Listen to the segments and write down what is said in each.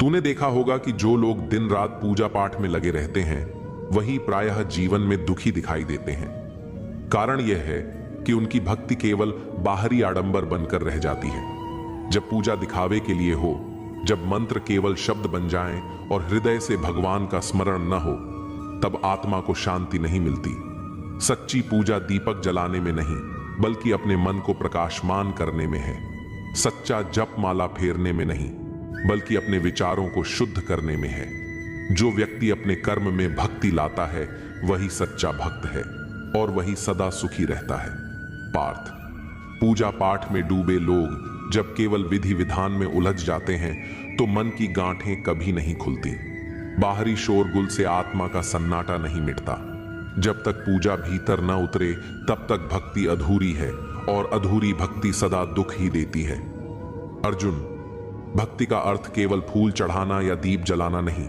तूने देखा होगा कि जो लोग दिन रात पूजा पाठ में लगे रहते हैं वही प्रायः जीवन में दुखी दिखाई देते हैं। कारण यह है कि उनकी भक्ति केवल बाहरी आडंबर बनकर रह जाती है। जब पूजा दिखावे के लिए हो, जब मंत्र केवल शब्द बन जाएं और हृदय से भगवान का स्मरण न हो, तब आत्मा को शांति नहीं मिलती। सच्ची पूजा दीपक जलाने में नहीं, बल्कि अपने मन को प्रकाशमान करने में है। सच्चा जप माला फेरने में नहीं, बल्कि अपने विचारों को शुद्ध करने में है। जो व्यक्ति अपने कर्म में भक्ति लाता है वही सच्चा भक्त है और वही सदा सुखी रहता है। पार्थ, पूजा पाठ में डूबे लोग जब केवल विधि विधान में उलझ जाते हैं तो मन की गांठें कभी नहीं खुलती। बाहरी शोरगुल से आत्मा का सन्नाटा नहीं मिटता। जब तक पूजा भीतर न उतरे तब तक भक्ति अधूरी है, और अधूरी भक्ति सदा दुख ही देती है। अर्जुन, भक्ति का अर्थ केवल फूल चढ़ाना या दीप जलाना नहीं।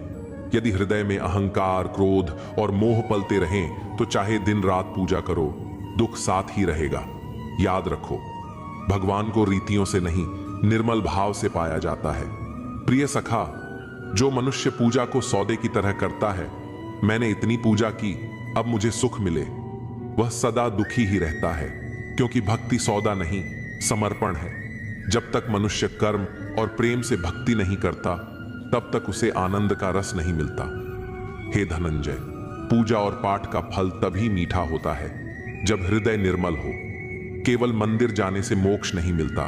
यदि हृदय में अहंकार, क्रोध और मोह पलते रहें तो चाहे दिन रात पूजा करो, दुख साथ ही रहेगा। याद रखो, भगवान को रीतियों से नहीं, निर्मल भाव से पाया जाता है। प्रिय सखा, जो मनुष्य पूजा को सौदे की तरह करता है, मैंने इतनी पूजा की अब मुझे सुख मिले, वह सदा दुखी ही रहता है, क्योंकि भक्ति सौदा नहीं, समर्पण है। जब तक मनुष्य कर्म और प्रेम से भक्ति नहीं करता तब तक उसे आनंद का रस नहीं मिलता। हे धनंजय, पूजा और पाठ का फल तभी मीठा होता है जब हृदय निर्मल हो। केवल मंदिर जाने से मोक्ष नहीं मिलता,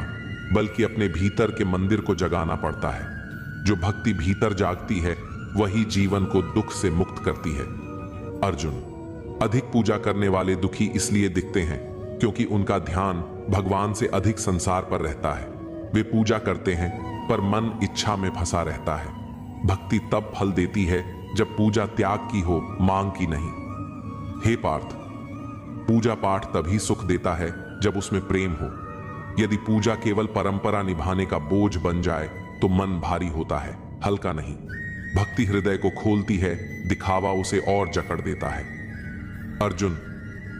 बल्कि अपने भीतर के मंदिर को जगाना पड़ता है। जो भक्ति भीतर जागती है वही जीवन को दुख से मुक्त करती है। अर्जुन, अधिक पूजा करने वाले दुखी इसलिए दिखते हैं क्योंकि उनका ध्यान भगवान से अधिक संसार पर रहता है। वे पूजा करते हैं पर मन इच्छा में फंसा रहता है। भक्ति तब फल देती है जब पूजा त्याग की हो, मांग की नहीं। हे पार्थ, पूजा पाठ तभी सुख देता है जब उसमें प्रेम हो। यदि पूजा केवल परंपरा निभाने का बोझ बन जाए तो मन भारी होता है, हल्का नहीं। भक्ति हृदय को खोलती है, दिखावा उसे और जकड़ देता है। अर्जुन,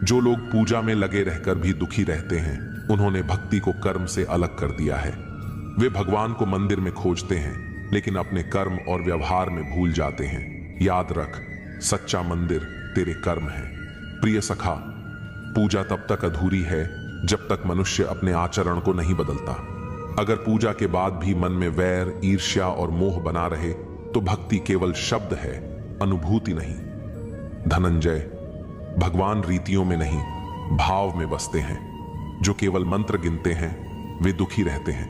जो लोग पूजा में लगे रहकर भी दुखी रहते हैं, उन्होंने भक्ति को कर्म से अलग कर दिया है। वे भगवान को मंदिर में खोजते हैं लेकिन अपने कर्म और व्यवहार में भूल जाते हैं। याद रख, सच्चा मंदिर तेरे कर्म है। प्रिय सखा, पूजा तब तक अधूरी है जब तक मनुष्य अपने आचरण को नहीं बदलता। अगर पूजा के बाद भी मन में वैर, ईर्ष्या और मोह बना रहे तो भक्ति केवल शब्द है, अनुभूति नहीं। धनंजय, भगवान रीतियों में नहीं, भाव में बसते हैं। जो केवल मंत्र गिनते हैं वे दुखी रहते हैं,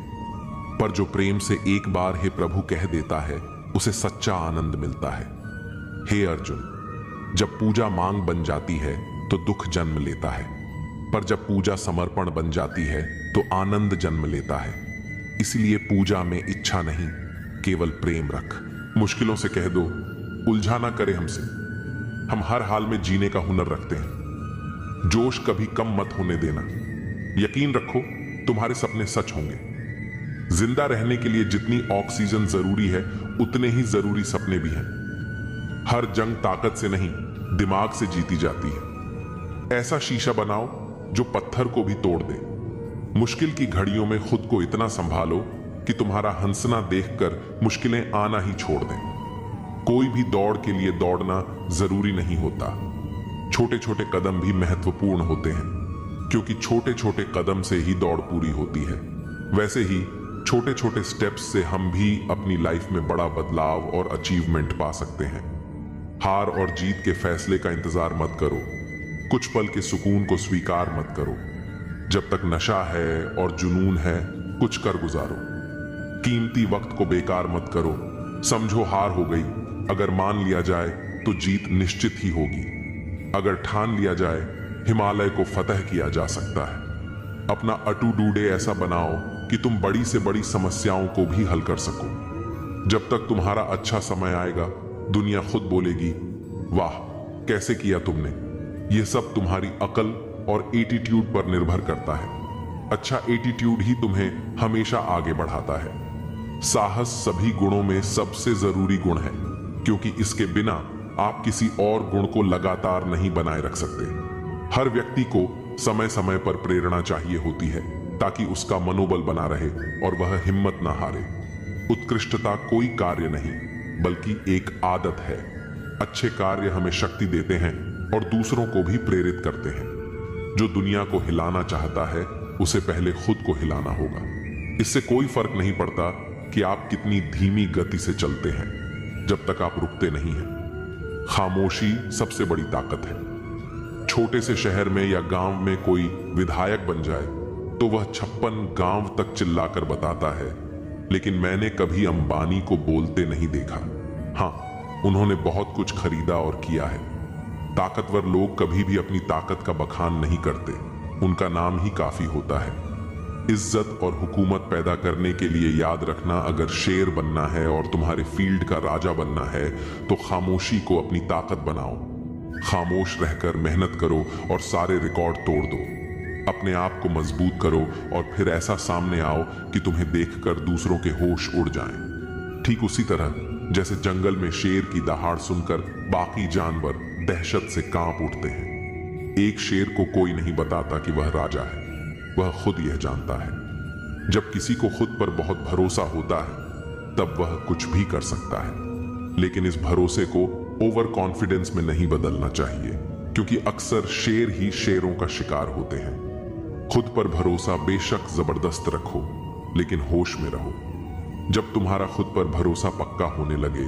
पर जो प्रेम से एक बार हे प्रभु कह देता है उसे सच्चा आनंद मिलता है। हे अर्जुन, जब पूजा मांग बन जाती है तो दुख जन्म लेता है, पर जब पूजा समर्पण बन जाती है तो आनंद जन्म लेता है। इसलिए पूजा में इच्छा नहीं, केवल प्रेम रख। मुश्किलों से कह दो, उलझा ना करे हमसे। हम हर हाल में जीने का हुनर रखते हैं। जोश कभी कम मत होने देना। यकीन रखो, तुम्हारे सपने सच होंगे। जिंदा रहने के लिए जितनी ऑक्सीजन जरूरी है उतने ही जरूरी सपने भी हैं। हर जंग ताकत से नहीं, दिमाग से जीती जाती है। ऐसा शीशा बनाओ जो पत्थर को भी तोड़ दे। मुश्किल की घड़ियों में खुद को इतना संभालो कि तुम्हारा हंसना देखकर मुश्किलें आना ही छोड़ दें। कोई भी दौड़ के लिए दौड़ना जरूरी नहीं होता। छोटे छोटे कदम भी महत्वपूर्ण होते हैं, क्योंकि छोटे छोटे कदम से ही दौड़ पूरी होती है। वैसे ही छोटे छोटे स्टेप्स से हम भी अपनी लाइफ में बड़ा बदलाव और अचीवमेंट पा सकते हैं। हार और जीत के फैसले का इंतजार मत करो। कुछ पल के सुकून को स्वीकार मत करो। जब तक नशा है और जुनून है, कुछ कर गुजारो। कीमती वक्त को बेकार मत करो। समझो हार हो गई, अगर मान लिया जाए तो जीत निश्चित ही होगी। अगर ठान लिया जाए, हिमालय को फतह किया जा सकता है। अपना अटू डूडे ऐसा बनाओ कि तुम बड़ी से बड़ी समस्याओं को भी हल कर सको। जब तक तुम्हारा अच्छा समय आएगा, दुनिया खुद बोलेगी, वाह कैसे किया तुमने। यह सब तुम्हारी अकल और एटीट्यूड पर निर्भर करता है। अच्छा एटीट्यूड ही तुम्हें हमेशा आगे बढ़ाता है। साहस सभी गुणों में सबसे जरूरी गुण है, क्योंकि इसके बिना आप किसी और गुण को लगातार नहीं बनाए रख सकते। हर व्यक्ति को समय समय पर प्रेरणा चाहिए होती है ताकि उसका मनोबल बना रहे और वह हिम्मत ना हारे। उत्कृष्टता कोई कार्य नहीं बल्कि एक आदत है। अच्छे कार्य हमें शक्ति देते हैं और दूसरों को भी प्रेरित करते हैं। जो दुनिया को हिलाना चाहता है उसे पहले खुद को हिलाना होगा। इससे कोई फर्क नहीं पड़ता कि आप कितनी धीमी गति से चलते हैं, जब तक आप रुकते नहीं हैं। खामोशी सबसे बड़ी ताकत है। छोटे से शहर में या गांव में कोई विधायक बन जाए तो वह 56 गांव तक चिल्लाकर बताता है, लेकिन मैंने कभी अंबानी को बोलते नहीं देखा। हां, उन्होंने बहुत कुछ खरीदा और किया है। ताकतवर लोग कभी भी अपनी ताकत का बखान नहीं करते, उनका नाम ही काफी होता है। इज्जत और हुकूमत पैदा करने के लिए याद रखना, अगर शेर बनना है और तुम्हारे फील्ड का राजा बनना है तो खामोशी को अपनी ताकत बनाओ। खामोश रहकर मेहनत करो और सारे रिकॉर्ड तोड़ दो। अपने आप को मजबूत करो और फिर ऐसा सामने आओ कि तुम्हें देखकर दूसरों के होश उड़ जाएं। ठीक उसी तरह जैसे जंगल में शेर की दहाड़ सुनकर बाकी जानवर दहशत से कांप उठते हैं। एक शेर को कोई नहीं बताता कि वह राजा है, वह खुद यह जानता है। जब किसी को खुद पर बहुत भरोसा होता है तब वह कुछ भी कर सकता है, लेकिन इस भरोसे को ओवर कॉन्फिडेंस में नहीं बदलना चाहिए, क्योंकि अक्सर शेर ही शेरों का शिकार होते हैं। खुद पर भरोसा बेशक जबरदस्त रखो, लेकिन होश में रहो। जब तुम्हारा खुद पर भरोसा पक्का होने लगे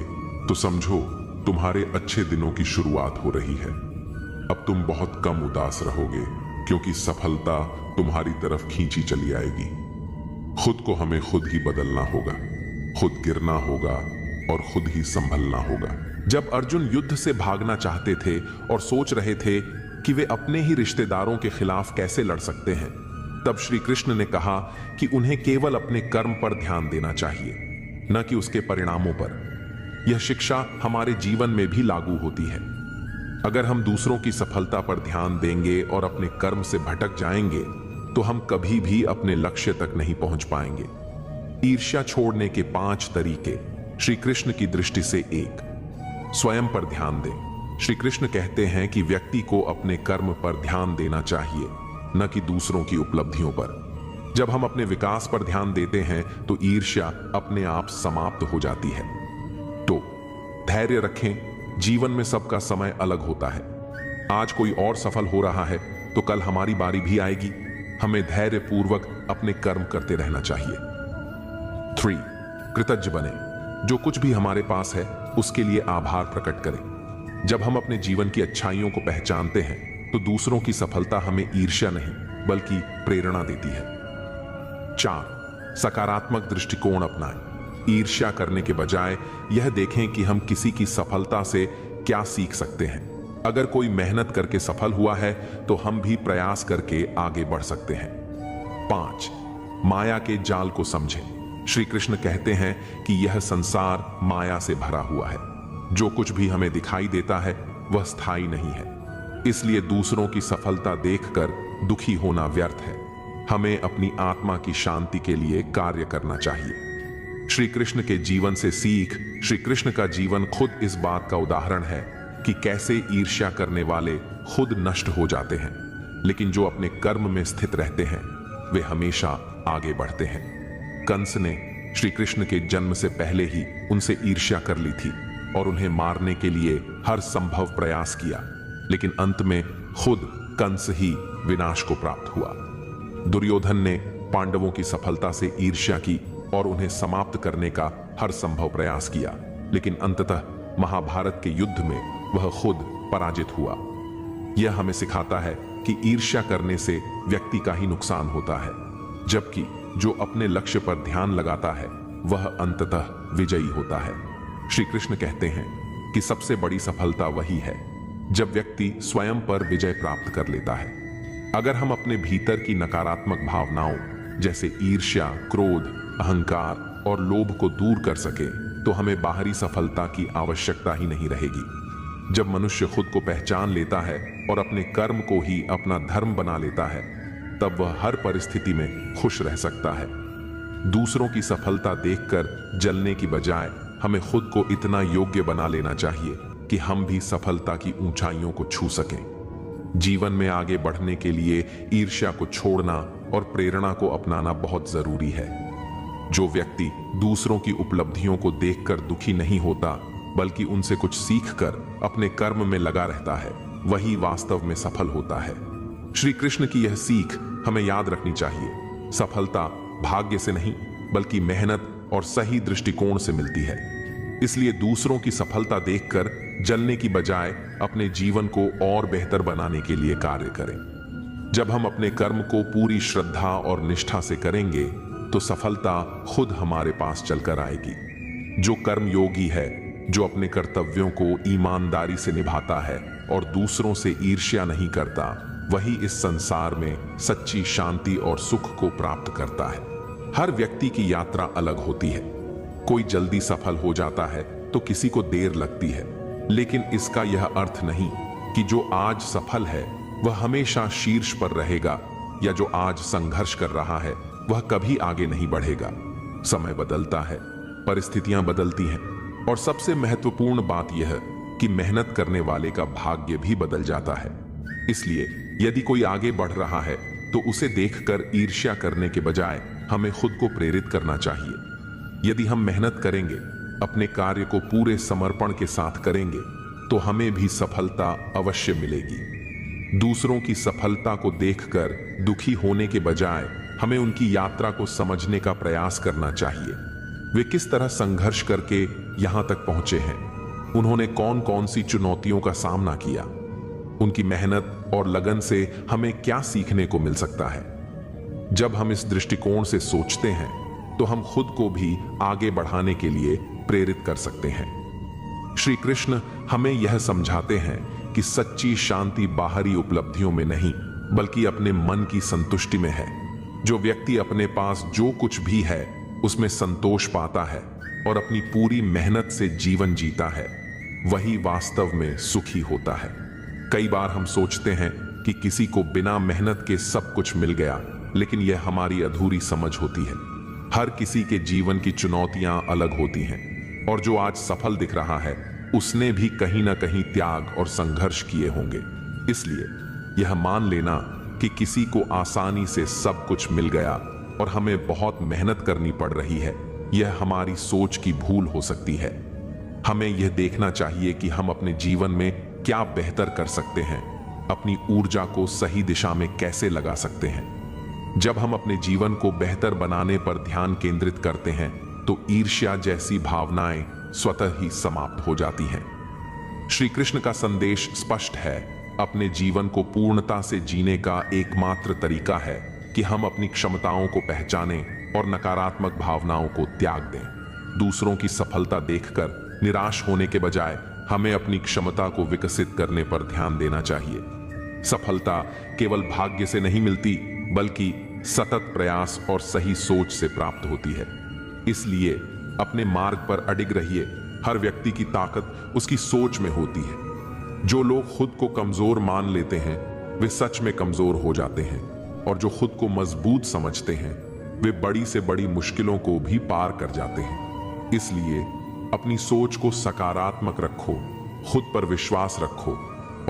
तो समझो तुम्हारे अच्छे दिनों की शुरुआत हो रही है। अब तुम बहुत कम उदास रहोगे, क्योंकि सफलता तुम्हारी तरफ खींची चली आएगी। खुद को हमें खुद ही बदलना होगा, खुद गिरना होगा और खुद ही संभलना होगा। जब अर्जुन युद्ध से भागना चाहते थे और सोच रहे थे कि वे अपने ही रिश्तेदारों के खिलाफ कैसे लड़ सकते हैं, तब श्री कृष्ण ने कहा कि उन्हें केवल अपने कर्म पर ध्यान देना चाहिए, न कि उसके परिणामों पर। यह शिक्षा हमारे जीवन में भी लागू होती है। अगर हम दूसरों की सफलता पर ध्यान देंगे और अपने कर्म से भटक जाएंगे तो हम कभी भी अपने लक्ष्य तक नहीं पहुंच पाएंगे। ईर्ष्या छोड़ने के 5 तरीके श्री कृष्ण की दृष्टि से 1, स्वयं पर ध्यान दें। श्री कृष्ण कहते हैं कि व्यक्ति को अपने कर्म पर ध्यान देना चाहिए, न कि दूसरों की उपलब्धियों पर। जब हम अपने विकास पर ध्यान देते हैं तो ईर्ष्या अपने आप समाप्त हो जाती है। तो धैर्य रखें, जीवन में सबका समय अलग होता है। आज कोई और सफल हो रहा है तो कल हमारी बारी भी आएगी। हमें धैर्य पूर्वक अपने कर्म करते रहना चाहिए। 3, कृतज्ञ बने। जो कुछ भी हमारे पास है उसके लिए आभार प्रकट करें। जब हम अपने जीवन की अच्छाइयों को पहचानते हैं तो दूसरों की सफलता हमें ईर्ष्या नहीं बल्कि प्रेरणा देती है। 4, सकारात्मक दृष्टिकोण अपनाएं। ईर्ष्या करने के बजाय यह देखें कि हम किसी की सफलता से क्या सीख सकते हैं। अगर कोई मेहनत करके सफल हुआ है तो हम भी प्रयास करके आगे बढ़ सकते हैं। 5, माया के जाल को समझें। श्री कृष्ण कहते हैं कि यह संसार माया से भरा हुआ है। जो कुछ भी हमें दिखाई देता है वह स्थायी नहीं है, इसलिए दूसरों की सफलता देखकर दुखी होना व्यर्थ है। हमें अपनी आत्मा की शांति के लिए कार्य करना चाहिए। श्री कृष्ण के जीवन से सीख। श्री कृष्ण का जीवन खुद इस बात का उदाहरण है कि कैसे ईर्ष्या करने वाले खुद नष्ट हो जाते हैं, लेकिन जो अपने कर्म में स्थित रहते हैं वे हमेशा आगे बढ़ते हैं। कंस ने श्री कृष्ण के जन्म से पहले ही उनसे ईर्ष्या कर ली थी और उन्हें मारने के लिए हर संभव प्रयास किया, लेकिन अंत में खुद कंस ही विनाश को प्राप्त हुआ। दुर्योधन ने पांडवों की सफलता से ईर्ष्या की और उन्हें समाप्त करने का हर संभव प्रयास किया, लेकिन अंततः महाभारत के युद्ध में वह खुद पराजित हुआ। यह हमें सिखाता है कि ईर्ष्या करने से व्यक्ति का ही नुकसान होता है, जबकि जो अपने लक्ष्य पर ध्यान लगाता है वह अंततः विजयी होता है। श्री कृष्ण कहते हैं कि सबसे बड़ी सफलता वही है जब व्यक्ति स्वयं पर विजय प्राप्त कर लेता है। अगर हम अपने भीतर की नकारात्मक भावनाओं जैसे ईर्ष्या, क्रोध, अहंकार और लोभ को दूर कर सके तो हमें बाहरी सफलता की आवश्यकता ही नहीं रहेगी। जब मनुष्य खुद को पहचान लेता है और अपने कर्म को ही अपना धर्म बना लेता है, तब वह हर परिस्थिति में खुश रह सकता है। दूसरों की सफलता देखकर जलने की बजाय हमें खुद को इतना योग्य बना लेना चाहिए कि हम भी सफलता की ऊंचाइयों को छू सकें। जीवन में आगे बढ़ने के लिए ईर्ष्या को छोड़ना और प्रेरणा को अपनाना बहुत जरूरी है। जो व्यक्ति दूसरों की उपलब्धियों को देखकर दुखी नहीं होता बल्कि उनसे कुछ सीखकर अपने कर्म में लगा रहता है, वही वास्तव में सफल होता है। श्री कृष्ण की यह सीख हमें याद रखनी चाहिए। सफलता भाग्य से नहीं बल्कि मेहनत और सही दृष्टिकोण से मिलती है। इसलिए दूसरों की सफलता देखकर जलने की बजाय अपने जीवन को और बेहतर बनाने के लिए कार्य करें। जब हम अपने कर्म को पूरी श्रद्धा और निष्ठा से करेंगे तो सफलता खुद हमारे पास चलकर आएगी। जो कर्म योगी है, जो अपने कर्तव्यों को ईमानदारी से निभाता है और दूसरों से ईर्ष्या नहीं करता, वही इस संसार में सच्ची शांति और सुख को प्राप्त करता है। हर व्यक्ति की यात्रा अलग होती है। कोई जल्दी सफल हो जाता है तो किसी को देर लगती है, लेकिन इसका यह अर्थ नहीं कि जो आज सफल है वह हमेशा शीर्ष पर रहेगा, या जो आज संघर्ष कर रहा है वह कभी आगे नहीं बढ़ेगा। समय बदलता है, परिस्थितियां बदलती हैं, और सबसे महत्वपूर्ण बात यह कि मेहनत करने वाले का भाग्य भी बदल जाता है। इसलिए यदि कोई आगे बढ़ रहा है तो उसे देखकर ईर्ष्या करने के बजाय हमें खुद को प्रेरित करना चाहिए। यदि हम मेहनत करेंगे, अपने कार्य को पूरे समर्पण के साथ करेंगे, तो हमें भी सफलता अवश्य मिलेगी। दूसरों की सफलता को देखकर दुखी होने के बजाय हमें उनकी यात्रा को समझने का प्रयास करना चाहिए। वे किस तरह संघर्ष करके यहां तक पहुंचे हैं, उन्होंने कौन कौन सी चुनौतियों का सामना किया, उनकी मेहनत और लगन से हमें क्या सीखने को मिल सकता है। जब हम इस दृष्टिकोण से सोचते हैं तो हम खुद को भी आगे बढ़ाने के लिए प्रेरित कर सकते हैं। श्री कृष्ण हमें यह समझाते हैं कि सच्ची शांति बाहरी उपलब्धियों में नहीं बल्कि अपने मन की संतुष्टि में है। जो व्यक्ति अपने पास जो कुछ भी है उसमें संतोष पाता है और अपनी पूरी मेहनत से जीवन जीता है, वही वास्तव में सुखी होता है। कई बार हम सोचते हैं कि किसी को बिना मेहनत के सब कुछ मिल गया, लेकिन यह हमारी अधूरी समझ होती है। हर किसी के जीवन की चुनौतियां अलग होती हैं, और जो आज सफल दिख रहा है उसने भी कहीं ना कहीं त्याग और संघर्ष किए होंगे। इसलिए यह मान लेना कि किसी को आसानी से सब कुछ मिल गया और हमें बहुत मेहनत करनी पड़ रही है, यह हमारी सोच की भूल हो सकती है। हमें यह देखना चाहिए कि हम अपने जीवन में क्या बेहतर कर सकते हैं, अपनी ऊर्जा को सही दिशा में कैसे लगा सकते हैं। जब हम अपने जीवन को बेहतर बनाने पर ध्यान केंद्रित करते हैं तो ईर्ष्या जैसी भावनाएं स्वतः ही समाप्त हो जाती हैं। श्री कृष्ण का संदेश स्पष्ट है। अपने जीवन को पूर्णता से जीने का एकमात्र तरीका है कि हम अपनी क्षमताओं को पहचानें और नकारात्मक भावनाओं को त्याग दें। दूसरों की सफलता देखकर निराश होने के बजाय हमें अपनी क्षमता को विकसित करने पर ध्यान देना चाहिए। सफलता केवल भाग्य से नहीं मिलती बल्कि सतत प्रयास और सही सोच से प्राप्त होती है। इसलिए अपने मार्ग पर अडिग रहिए। हर व्यक्ति की ताकत उसकी सोच में होती है। जो लोग खुद को कमजोर मान लेते हैं वे सच में कमजोर हो जाते हैं, और जो खुद को मजबूत समझते हैं वे बड़ी से बड़ी मुश्किलों को भी पार कर जाते हैं। इसलिए अपनी सोच को सकारात्मक रखो, खुद पर विश्वास रखो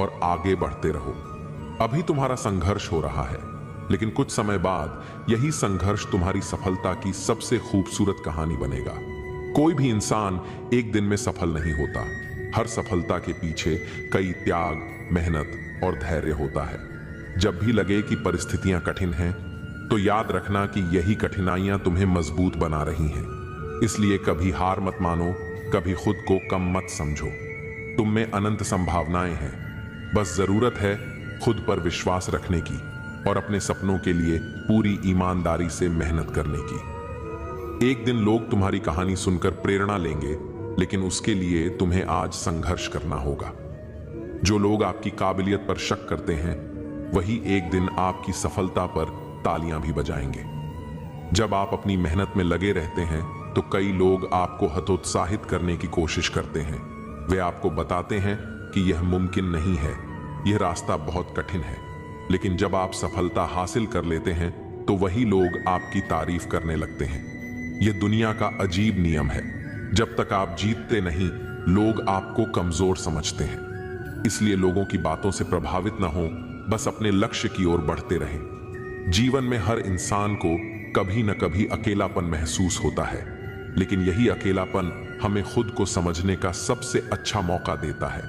और आगे बढ़ते रहो। अभी तुम्हारा संघर्ष हो रहा है, लेकिन कुछ समय बाद यही संघर्ष तुम्हारी सफलता की सबसे खूबसूरत कहानी बनेगा। कोई भी इंसान एक दिन में सफल नहीं होता। हर सफलता के पीछे कई त्याग, मेहनत और धैर्य होता है। जब भी लगे कि परिस्थितियां कठिन हैं, तो याद रखना कि यही कठिनाइयां तुम्हें मजबूत बना रही हैं। इसलिए कभी हार मत मानो, कभी खुद को कम मत समझो। तुम में अनंत संभावनाएं हैं, बस जरूरत है खुद पर विश्वास रखने की और अपने सपनों के लिए पूरी ईमानदारी से मेहनत करने की। एक दिन लोग तुम्हारी कहानी सुनकर प्रेरणा लेंगे, लेकिन उसके लिए तुम्हें आज संघर्ष करना होगा। जो लोग आपकी काबिलियत पर शक करते हैं वही एक दिन आपकी सफलता पर तालियां भी बजाएंगे। जब आप अपनी मेहनत में लगे रहते हैं तो कई लोग आपको हतोत्साहित करने की कोशिश करते हैं। वे आपको बताते हैं कि यह मुमकिन नहीं है, यह रास्ता बहुत कठिन है। लेकिन जब आप सफलता हासिल कर लेते हैं तो वही लोग आपकी तारीफ करने लगते हैं। यह दुनिया का अजीब नियम है। जब तक आप जीतते नहीं, लोग आपको कमजोर समझते हैं। इसलिए लोगों की बातों से प्रभावित न हो, बस अपने लक्ष्य की ओर बढ़ते रहें। जीवन में हर इंसान को कभी न कभी अकेलापन महसूस होता है, लेकिन यही अकेलापन हमें खुद को समझने का सबसे अच्छा मौका देता है।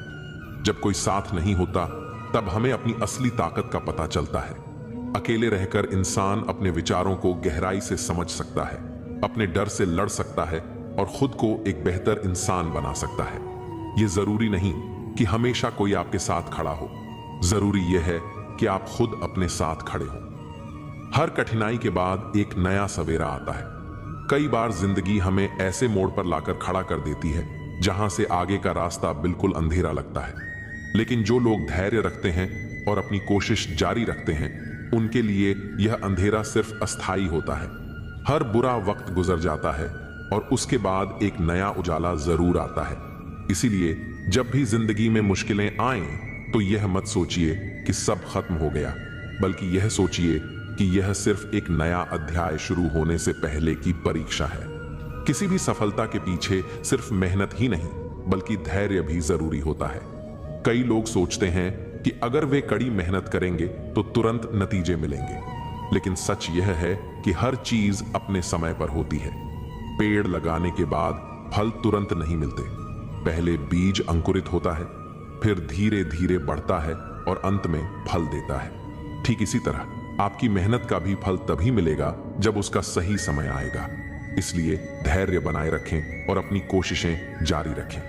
जब कोई साथ नहीं होता, तब हमें अपनी असली ताकत का पता चलता है। अकेले रहकर इंसान अपने विचारों को गहराई से समझ सकता है, अपने डर से लड़ सकता है और खुद को एक बेहतर इंसान बना सकता है। यह जरूरी नहीं कि हमेशा कोई आपके साथ खड़ा हो, जरूरी यह है कि आप खुद अपने साथ खड़े हो। हर कठिनाई के बाद एक नया सवेरा आता है। कई बार जिंदगी हमें ऐसे मोड़ पर लाकर खड़ा कर देती है जहां से आगे का रास्ता बिल्कुल अंधेरा लगता है, लेकिन जो लोग धैर्य रखते हैं और अपनी कोशिश जारी रखते हैं, उनके लिए यह अंधेरा सिर्फ अस्थाई होता है। हर बुरा वक्त गुजर जाता है और उसके बाद एक नया उजाला जरूर आता है। इसीलिए जब भी जिंदगी में मुश्किलें आएं, तो यह मत सोचिए कि सब खत्म हो गया, बल्कि यह सोचिए कि यह सिर्फ एक नया अध्याय शुरू होने से पहले की परीक्षा है। किसी भी सफलता के पीछे सिर्फ मेहनत ही नहीं, बल्कि धैर्य भी जरूरी होता है। कई लोग सोचते हैं कि अगर वे कड़ी मेहनत करेंगे तो तुरंत नतीजे मिलेंगे, लेकिन सच यह है कि हर चीज अपने समय पर होती है। पेड़ लगाने के बाद फल तुरंत नहीं मिलते। पहले बीज अंकुरित होता है, फिर धीरे धीरे बढ़ता है और अंत में फल देता है। ठीक इसी तरह आपकी मेहनत का भी फल तभी मिलेगा जब उसका सही समय आएगा। इसलिए धैर्य बनाए रखें और अपनी कोशिशें जारी रखें।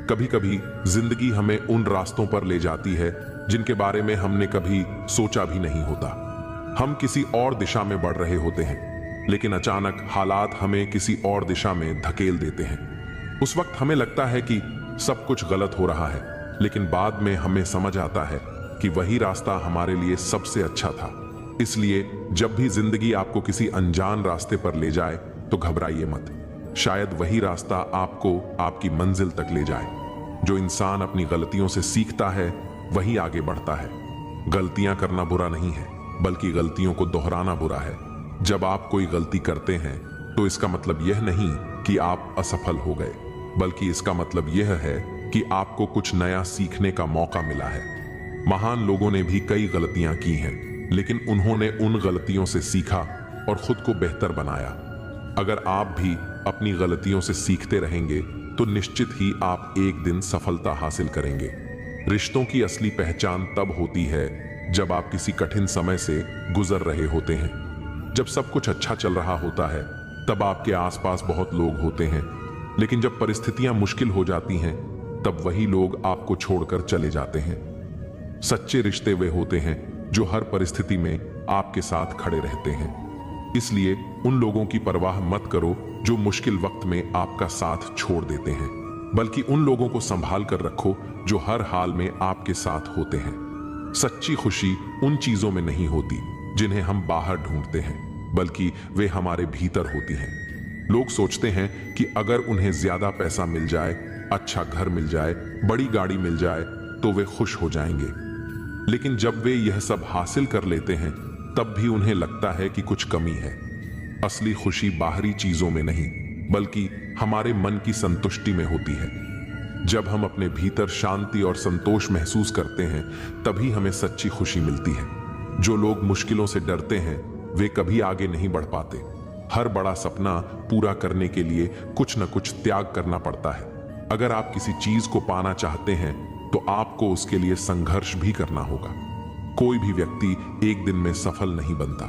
कभी कभी जिंदगी हमें उन रास्तों पर ले जाती है जिनके बारे में हमने कभी सोचा भी नहीं होता। हम किसी और दिशा में बढ़ रहे होते हैं, लेकिन अचानक हालात हमें किसी और दिशा में धकेल देते हैं। उस वक्त हमें लगता है कि सब कुछ गलत हो रहा है, लेकिन बाद में हमें समझ आता है कि वही रास्ता हमारे लिए सबसे अच्छा था। इसलिए जब भी जिंदगी आपको किसी अनजान रास्ते पर ले जाए तो घबराइए मत। शायद वही रास्ता आपको आपकी मंजिल तक ले जाए। जो इंसान अपनी गलतियों से सीखता है वही आगे बढ़ता है। गलतियां करना बुरा नहीं है, बल्कि गलतियों को दोहराना बुरा है। जब आप कोई गलती करते हैं तो इसका मतलब यह नहीं कि आप असफल हो गए, बल्कि इसका मतलब यह है कि आपको कुछ नया सीखने का मौका मिला है। महान लोगों ने भी कई गलतियां की हैं, लेकिन उन्होंने उन गलतियों से सीखा और खुद को बेहतर बनाया। अगर आप भी अपनी गलतियों से सीखते रहेंगे तो निश्चित ही आप एक दिन सफलता हासिल करेंगे। रिश्तों की असली पहचान तब होती है जब आप किसी कठिन समय से गुजर रहे होते हैं। जब सब कुछ अच्छा चल रहा होता है तब आपके आसपास बहुत लोग होते हैं, लेकिन जब परिस्थितियां मुश्किल हो जाती हैं तब वही लोग आपको छोड़कर चले जाते हैं। सच्चे रिश्ते वे होते हैं जो हर परिस्थिति में आपके साथ खड़े रहते हैं। इसलिए उन लोगों की परवाह मत करो जो मुश्किल वक्त में आपका साथ छोड़ देते हैं, बल्कि उन लोगों को संभाल कर रखो जो हर हाल में आपके साथ होते हैं। सच्ची खुशी उन चीजों में नहीं होती जिन्हें हम बाहर ढूंढते हैं, बल्कि वे हमारे भीतर होती हैं। लोग सोचते हैं कि अगर उन्हें ज्यादा पैसा मिल जाए, अच्छा घर मिल जाए, बड़ी गाड़ी मिल जाए तो वे खुश हो जाएंगे। लेकिन जब वे यह सब हासिल कर लेते हैं तब भी उन्हें लगता है कि कुछ कमी है। असली खुशी बाहरी चीजों में नहीं, बल्कि हमारे मन की संतुष्टि में होती है। जब हम अपने भीतर शांति और संतोष महसूस करते हैं तभी हमें सच्ची खुशी मिलती है। जो लोग मुश्किलों से डरते हैं वे कभी आगे नहीं बढ़ पाते। हर बड़ा सपना पूरा करने के लिए कुछ न कुछ त्याग करना पड़ता है। अगर आप किसी चीज को पाना चाहते हैं तो आपको उसके लिए संघर्ष भी करना होगा। कोई भी व्यक्ति एक दिन में सफल नहीं बनता।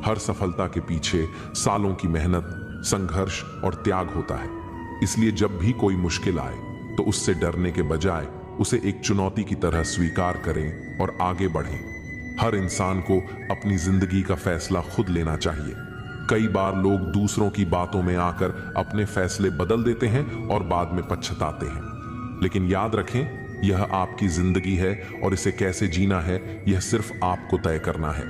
हर सफलता के पीछे सालों की मेहनत, संघर्ष और त्याग होता है। इसलिए जब भी कोई मुश्किल आए तो उससे डरने के बजाय उसे एक चुनौती की तरह स्वीकार करें और आगे बढ़ें। हर इंसान को अपनी जिंदगी का फैसला खुद लेना चाहिए। कई बार लोग दूसरों की बातों में आकर अपने फैसले बदल देते हैं और बाद में पछताते हैं। लेकिन याद रखें, यह आपकी जिंदगी है और इसे कैसे जीना है यह सिर्फ आपको तय करना है।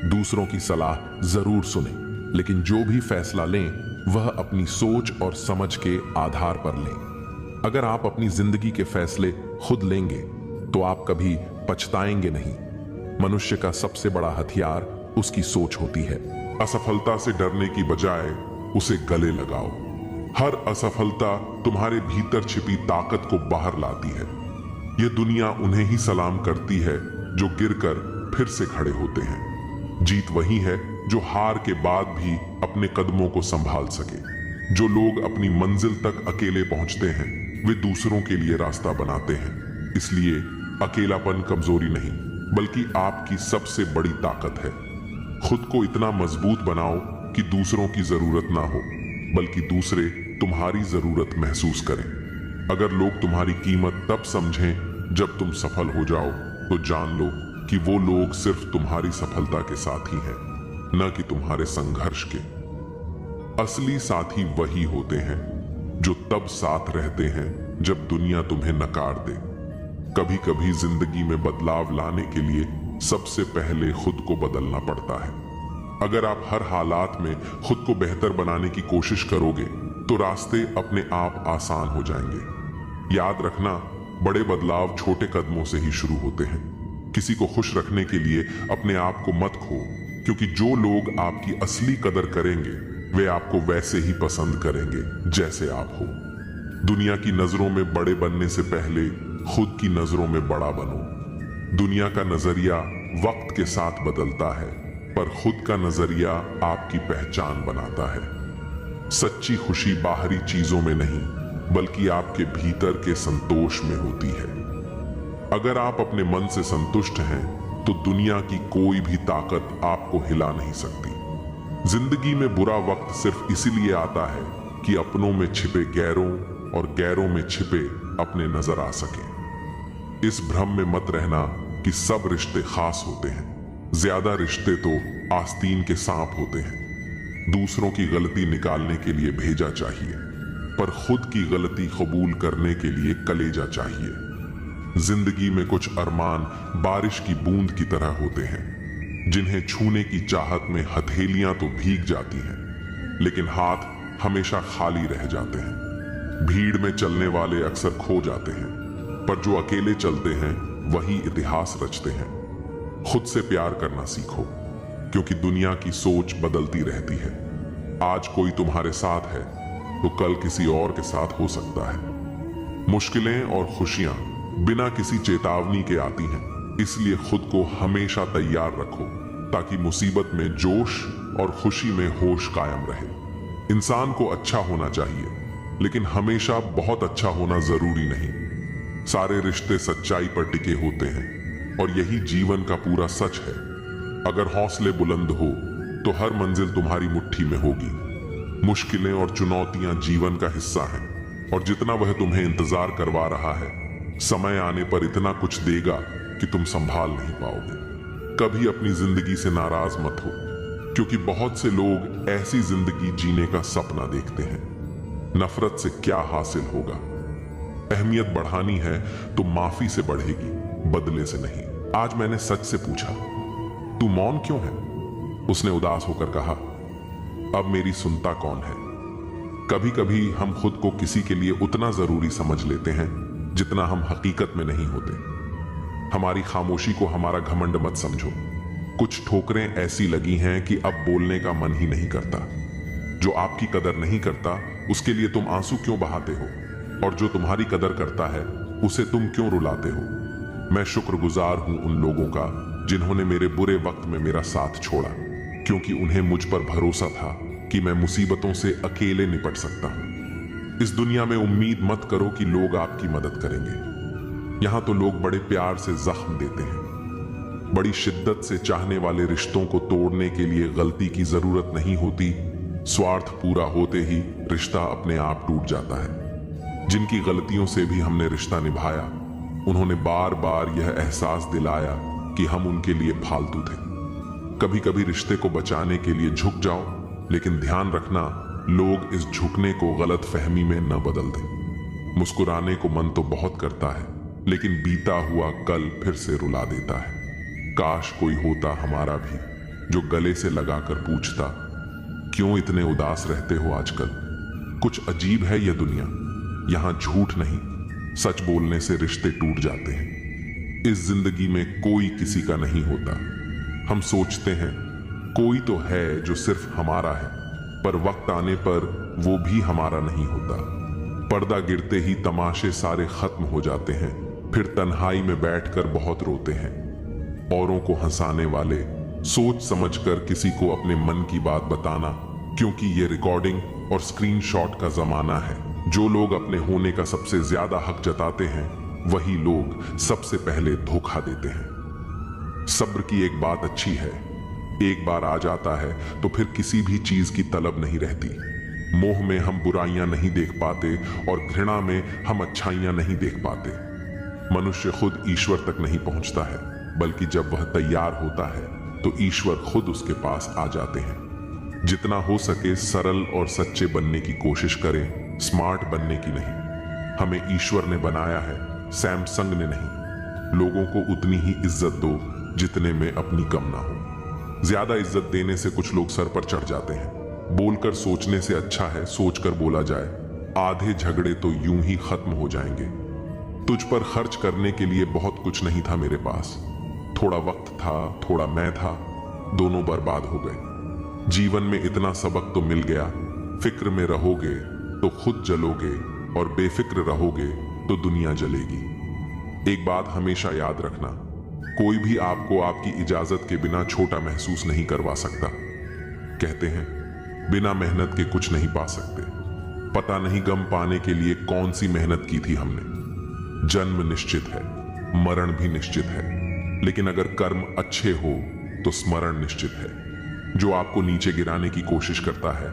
दूसरों की सलाह जरूर सुनें, लेकिन जो भी फैसला लें वह अपनी सोच और समझ के आधार पर लें। अगर आप अपनी जिंदगी के फैसले खुद लेंगे तो आप कभी पछताएंगे नहीं। मनुष्य का सबसे बड़ा हथियार उसकी सोच होती है। असफलता से डरने की बजाय उसे गले लगाओ। हर असफलता तुम्हारे भीतर छिपी ताकत को बाहर लाती है। यह दुनिया उन्हें ही सलाम करती है जो गिरकर फिर से खड़े होते हैं। जीत वही है जो हार के बाद भी अपने कदमों को संभाल सके। जो लोग अपनी मंजिल तक अकेले पहुंचते हैं वे दूसरों के लिए रास्ता बनाते हैं। इसलिए अकेलापन कमजोरी नहीं बल्कि आपकी सबसे बड़ी ताकत है। खुद को इतना मजबूत बनाओ कि दूसरों की जरूरत ना हो बल्कि दूसरे तुम्हारी जरूरत महसूस करें। अगर लोग तुम्हारी कीमत तब समझें जब तुम सफल हो जाओ तो जान लो कि वो लोग सिर्फ तुम्हारी सफलता के साथी हैं, न कि तुम्हारे संघर्ष के। असली साथी वही होते हैं जो तब साथ रहते हैं जब दुनिया तुम्हें नकार दे। कभी कभी जिंदगी में बदलाव लाने के लिए सबसे पहले खुद को बदलना पड़ता है। अगर आप हर हालात में खुद को बेहतर बनाने की कोशिश करोगे तो रास्ते अपने आप आसान हो जाएंगे। याद रखना, बड़े बदलाव छोटे कदमों से ही शुरू होते हैं। किसी को खुश रखने के लिए अपने आप को मत खो, क्योंकि जो लोग आपकी असली कदर करेंगे वे आपको वैसे ही पसंद करेंगे जैसे आप हो। दुनिया की नजरों में बड़े बनने से पहले खुद की नजरों में बड़ा बनो। दुनिया का नजरिया वक्त के साथ बदलता है, पर खुद का नजरिया आपकी पहचान बनाता है। सच्ची खुशी बाहरी चीजों में नहीं बल्कि आपके भीतर के संतोष में होती है। अगर आप अपने मन से संतुष्ट हैं तो दुनिया की कोई भी ताकत आपको हिला नहीं सकती। जिंदगी में बुरा वक्त सिर्फ इसीलिए आता है कि अपनों में छिपे गैरों और गैरों में छिपे अपने नजर आ सके। इस भ्रम में मत रहना कि सब रिश्ते खास होते हैं। ज्यादा रिश्ते तो आस्तीन के सांप होते हैं। दूसरों की गलती निकालने के लिए भेजा चाहिए, पर खुद की गलती कबूल करने के लिए कलेजा चाहिए। जिंदगी में कुछ अरमान बारिश की बूंद की तरह होते हैं, जिन्हें छूने की चाहत में हथेलियां तो भीग जाती हैं, लेकिन हाथ हमेशा खाली रह जाते हैं। भीड़ में चलने वाले अक्सर खो जाते हैं, पर जो अकेले चलते हैं वही इतिहास रचते हैं। खुद से प्यार करना सीखो, क्योंकि दुनिया की सोच बदलती रहती है। आज कोई तुम्हारे साथ है तो कल किसी और के साथ हो सकता है। मुश्किलें और खुशियां बिना किसी चेतावनी के आती हैं, इसलिए खुद को हमेशा तैयार रखो ताकि मुसीबत में जोश और खुशी में होश कायम रहे। इंसान को अच्छा होना चाहिए, लेकिन हमेशा बहुत अच्छा होना जरूरी नहीं। सारे रिश्ते सच्चाई पर टिके होते हैं और यही जीवन का पूरा सच है। अगर हौसले बुलंद हो तो हर मंजिल तुम्हारी मुट्ठी में होगी। मुश्किलें और चुनौतियां जीवन का हिस्सा हैं, और जितना वह तुम्हें इंतजार करवा रहा है, समय आने पर इतना कुछ देगा कि तुम संभाल नहीं पाओगे। कभी अपनी जिंदगी से नाराज मत हो, क्योंकि बहुत से लोग ऐसी जिंदगी जीने का सपना देखते हैं। नफरत से क्या हासिल होगा? अहमियत बढ़ानी है तो माफी से बढ़ेगी, बदले से नहीं। आज मैंने सच से पूछा, तू मौन क्यों है? उसने उदास होकर कहा, अब मेरी सुनता कौन है? कभी कभी हम खुद को किसी के लिए उतना जरूरी समझ लेते हैं जितना हम हकीकत में नहीं होते। हमारी खामोशी को हमारा घमंड मत समझो। कुछ ठोकरें ऐसी लगी हैं कि अब बोलने का मन ही नहीं करता। जो आपकी कदर नहीं करता उसके लिए तुम आंसू क्यों बहाते हो, और जो तुम्हारी कदर करता है उसे तुम क्यों रुलाते हो? मैं शुक्रगुजार हूं उन लोगों का जिन्होंने मेरे बुरे वक्त में मेरा साथ छोड़ा, क्योंकि उन्हें मुझ पर भरोसा था कि मैं मुसीबतों से अकेले निपट सकता हूं। इस दुनिया में उम्मीद मत करो कि लोग आपकी मदद करेंगे। यहां तो लोग बड़े प्यार से जख्म देते हैं। बड़ी शिद्दत से चाहने वाले रिश्तों को तोड़ने के लिए गलती की जरूरत नहीं होती। स्वार्थ पूरा होते ही रिश्ता अपने आप टूट जाता है। जिनकी गलतियों से भी हमने रिश्ता निभाया, उन्होंने बार बार यह एहसास दिलाया कि हम उनके लिए फालतू थे। कभी कभी रिश्ते को बचाने के लिए झुक जाओ, लेकिन ध्यान रखना, लोग इस झुकने को गलत फहमी में न बदल दें। मुस्कुराने को मन तो बहुत करता है, लेकिन बीता हुआ कल फिर से रुला देता है। काश कोई होता हमारा भी जो गले से लगाकर पूछता, क्यों इतने उदास रहते हो आजकल? कुछ अजीब है यह दुनिया। यहां झूठ नहीं, सच बोलने से रिश्ते टूट जाते हैं। इस जिंदगी में कोई किसी का नहीं होता। हम सोचते हैं कोई तो है जो सिर्फ हमारा है, पर वक्त आने पर वो भी हमारा नहीं होता। पर्दा गिरते ही तमाशे सारे खत्म हो जाते हैं, फिर तन्हाई में बैठकर बहुत रोते हैं। औरों को हंसाने वाले सोच समझकर किसी को अपने मन की बात बताना, क्योंकि ये रिकॉर्डिंग और स्क्रीनशॉट का जमाना है। जो लोग अपने होने का सबसे ज्यादा हक जताते हैं, वही लोग सबसे पहले धोखा देते हैं। सब्र की एक बात अच्छी है, एक बार आ जाता है तो फिर किसी भी चीज की तलब नहीं रहती। मोह में हम बुराइयां नहीं देख पाते और घृणा में हम अच्छाइयां नहीं देख पाते। मनुष्य खुद ईश्वर तक नहीं पहुंचता है, बल्कि जब वह तैयार होता है तो ईश्वर खुद उसके पास आ जाते हैं। जितना हो सके सरल और सच्चे बनने की कोशिश करें, स्मार्ट बनने की नहीं। हमें ईश्वर ने बनाया है, सैमसंग ने नहीं। लोगों को उतनी ही इज्जत दो जितने में अपनी कम ना हो। ज्यादा इज्जत देने से कुछ लोग सर पर चढ़ जाते हैं। बोलकर सोचने से अच्छा है सोचकर बोला जाए। आधे झगड़े तो यूं ही खत्म हो जाएंगे। तुझ पर खर्च करने के लिए बहुत कुछ नहीं था मेरे पास। थोड़ा वक्त था, थोड़ा मैं था, दोनों बर्बाद हो गए। जीवन में इतना सबक तो मिल गया, फिक्र में रहोगे तो खुद जलोगे और बेफिक्र रहोगे तो दुनिया जलेगी। एक बात हमेशा याद रखना, कोई भी आपको आपकी इजाजत के बिना छोटा महसूस नहीं करवा सकता। कहते हैं बिना मेहनत के कुछ नहीं पा सकते। पता नहीं गम पाने के लिए कौन सी मेहनत की थी हमने। जन्म निश्चित है, मरण भी निश्चित है, लेकिन अगर कर्म अच्छे हो तो स्मरण निश्चित है। जो आपको नीचे गिराने की कोशिश करता है,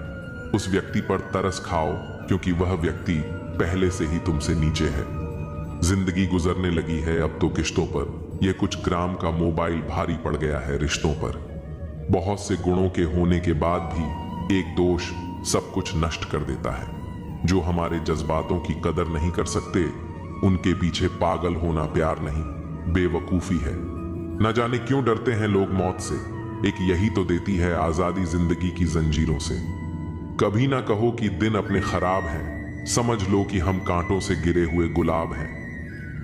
उस व्यक्ति पर तरस खाओ, क्योंकि वह व्यक्ति पहले से ही तुमसे नीचे है। जिंदगी गुजरने लगी है अब तो किश्तों पर। यह कुछ ग्राम का मोबाइल भारी पड़ गया है रिश्तों पर। बहुत से गुणों के होने के बाद भी एक दोष सब कुछ नष्ट कर देता है। जो हमारे जज्बातों की कदर नहीं कर सकते, उनके पीछे पागल होना प्यार नहीं, बेवकूफी है। न जाने क्यों डरते हैं लोग मौत से। एक यही तो देती है आजादी जिंदगी की जंजीरों से। कभी ना कहो कि दिन अपने खराब हैं, समझ लो कि हम कांटों से गिरे हुए गुलाब हैं।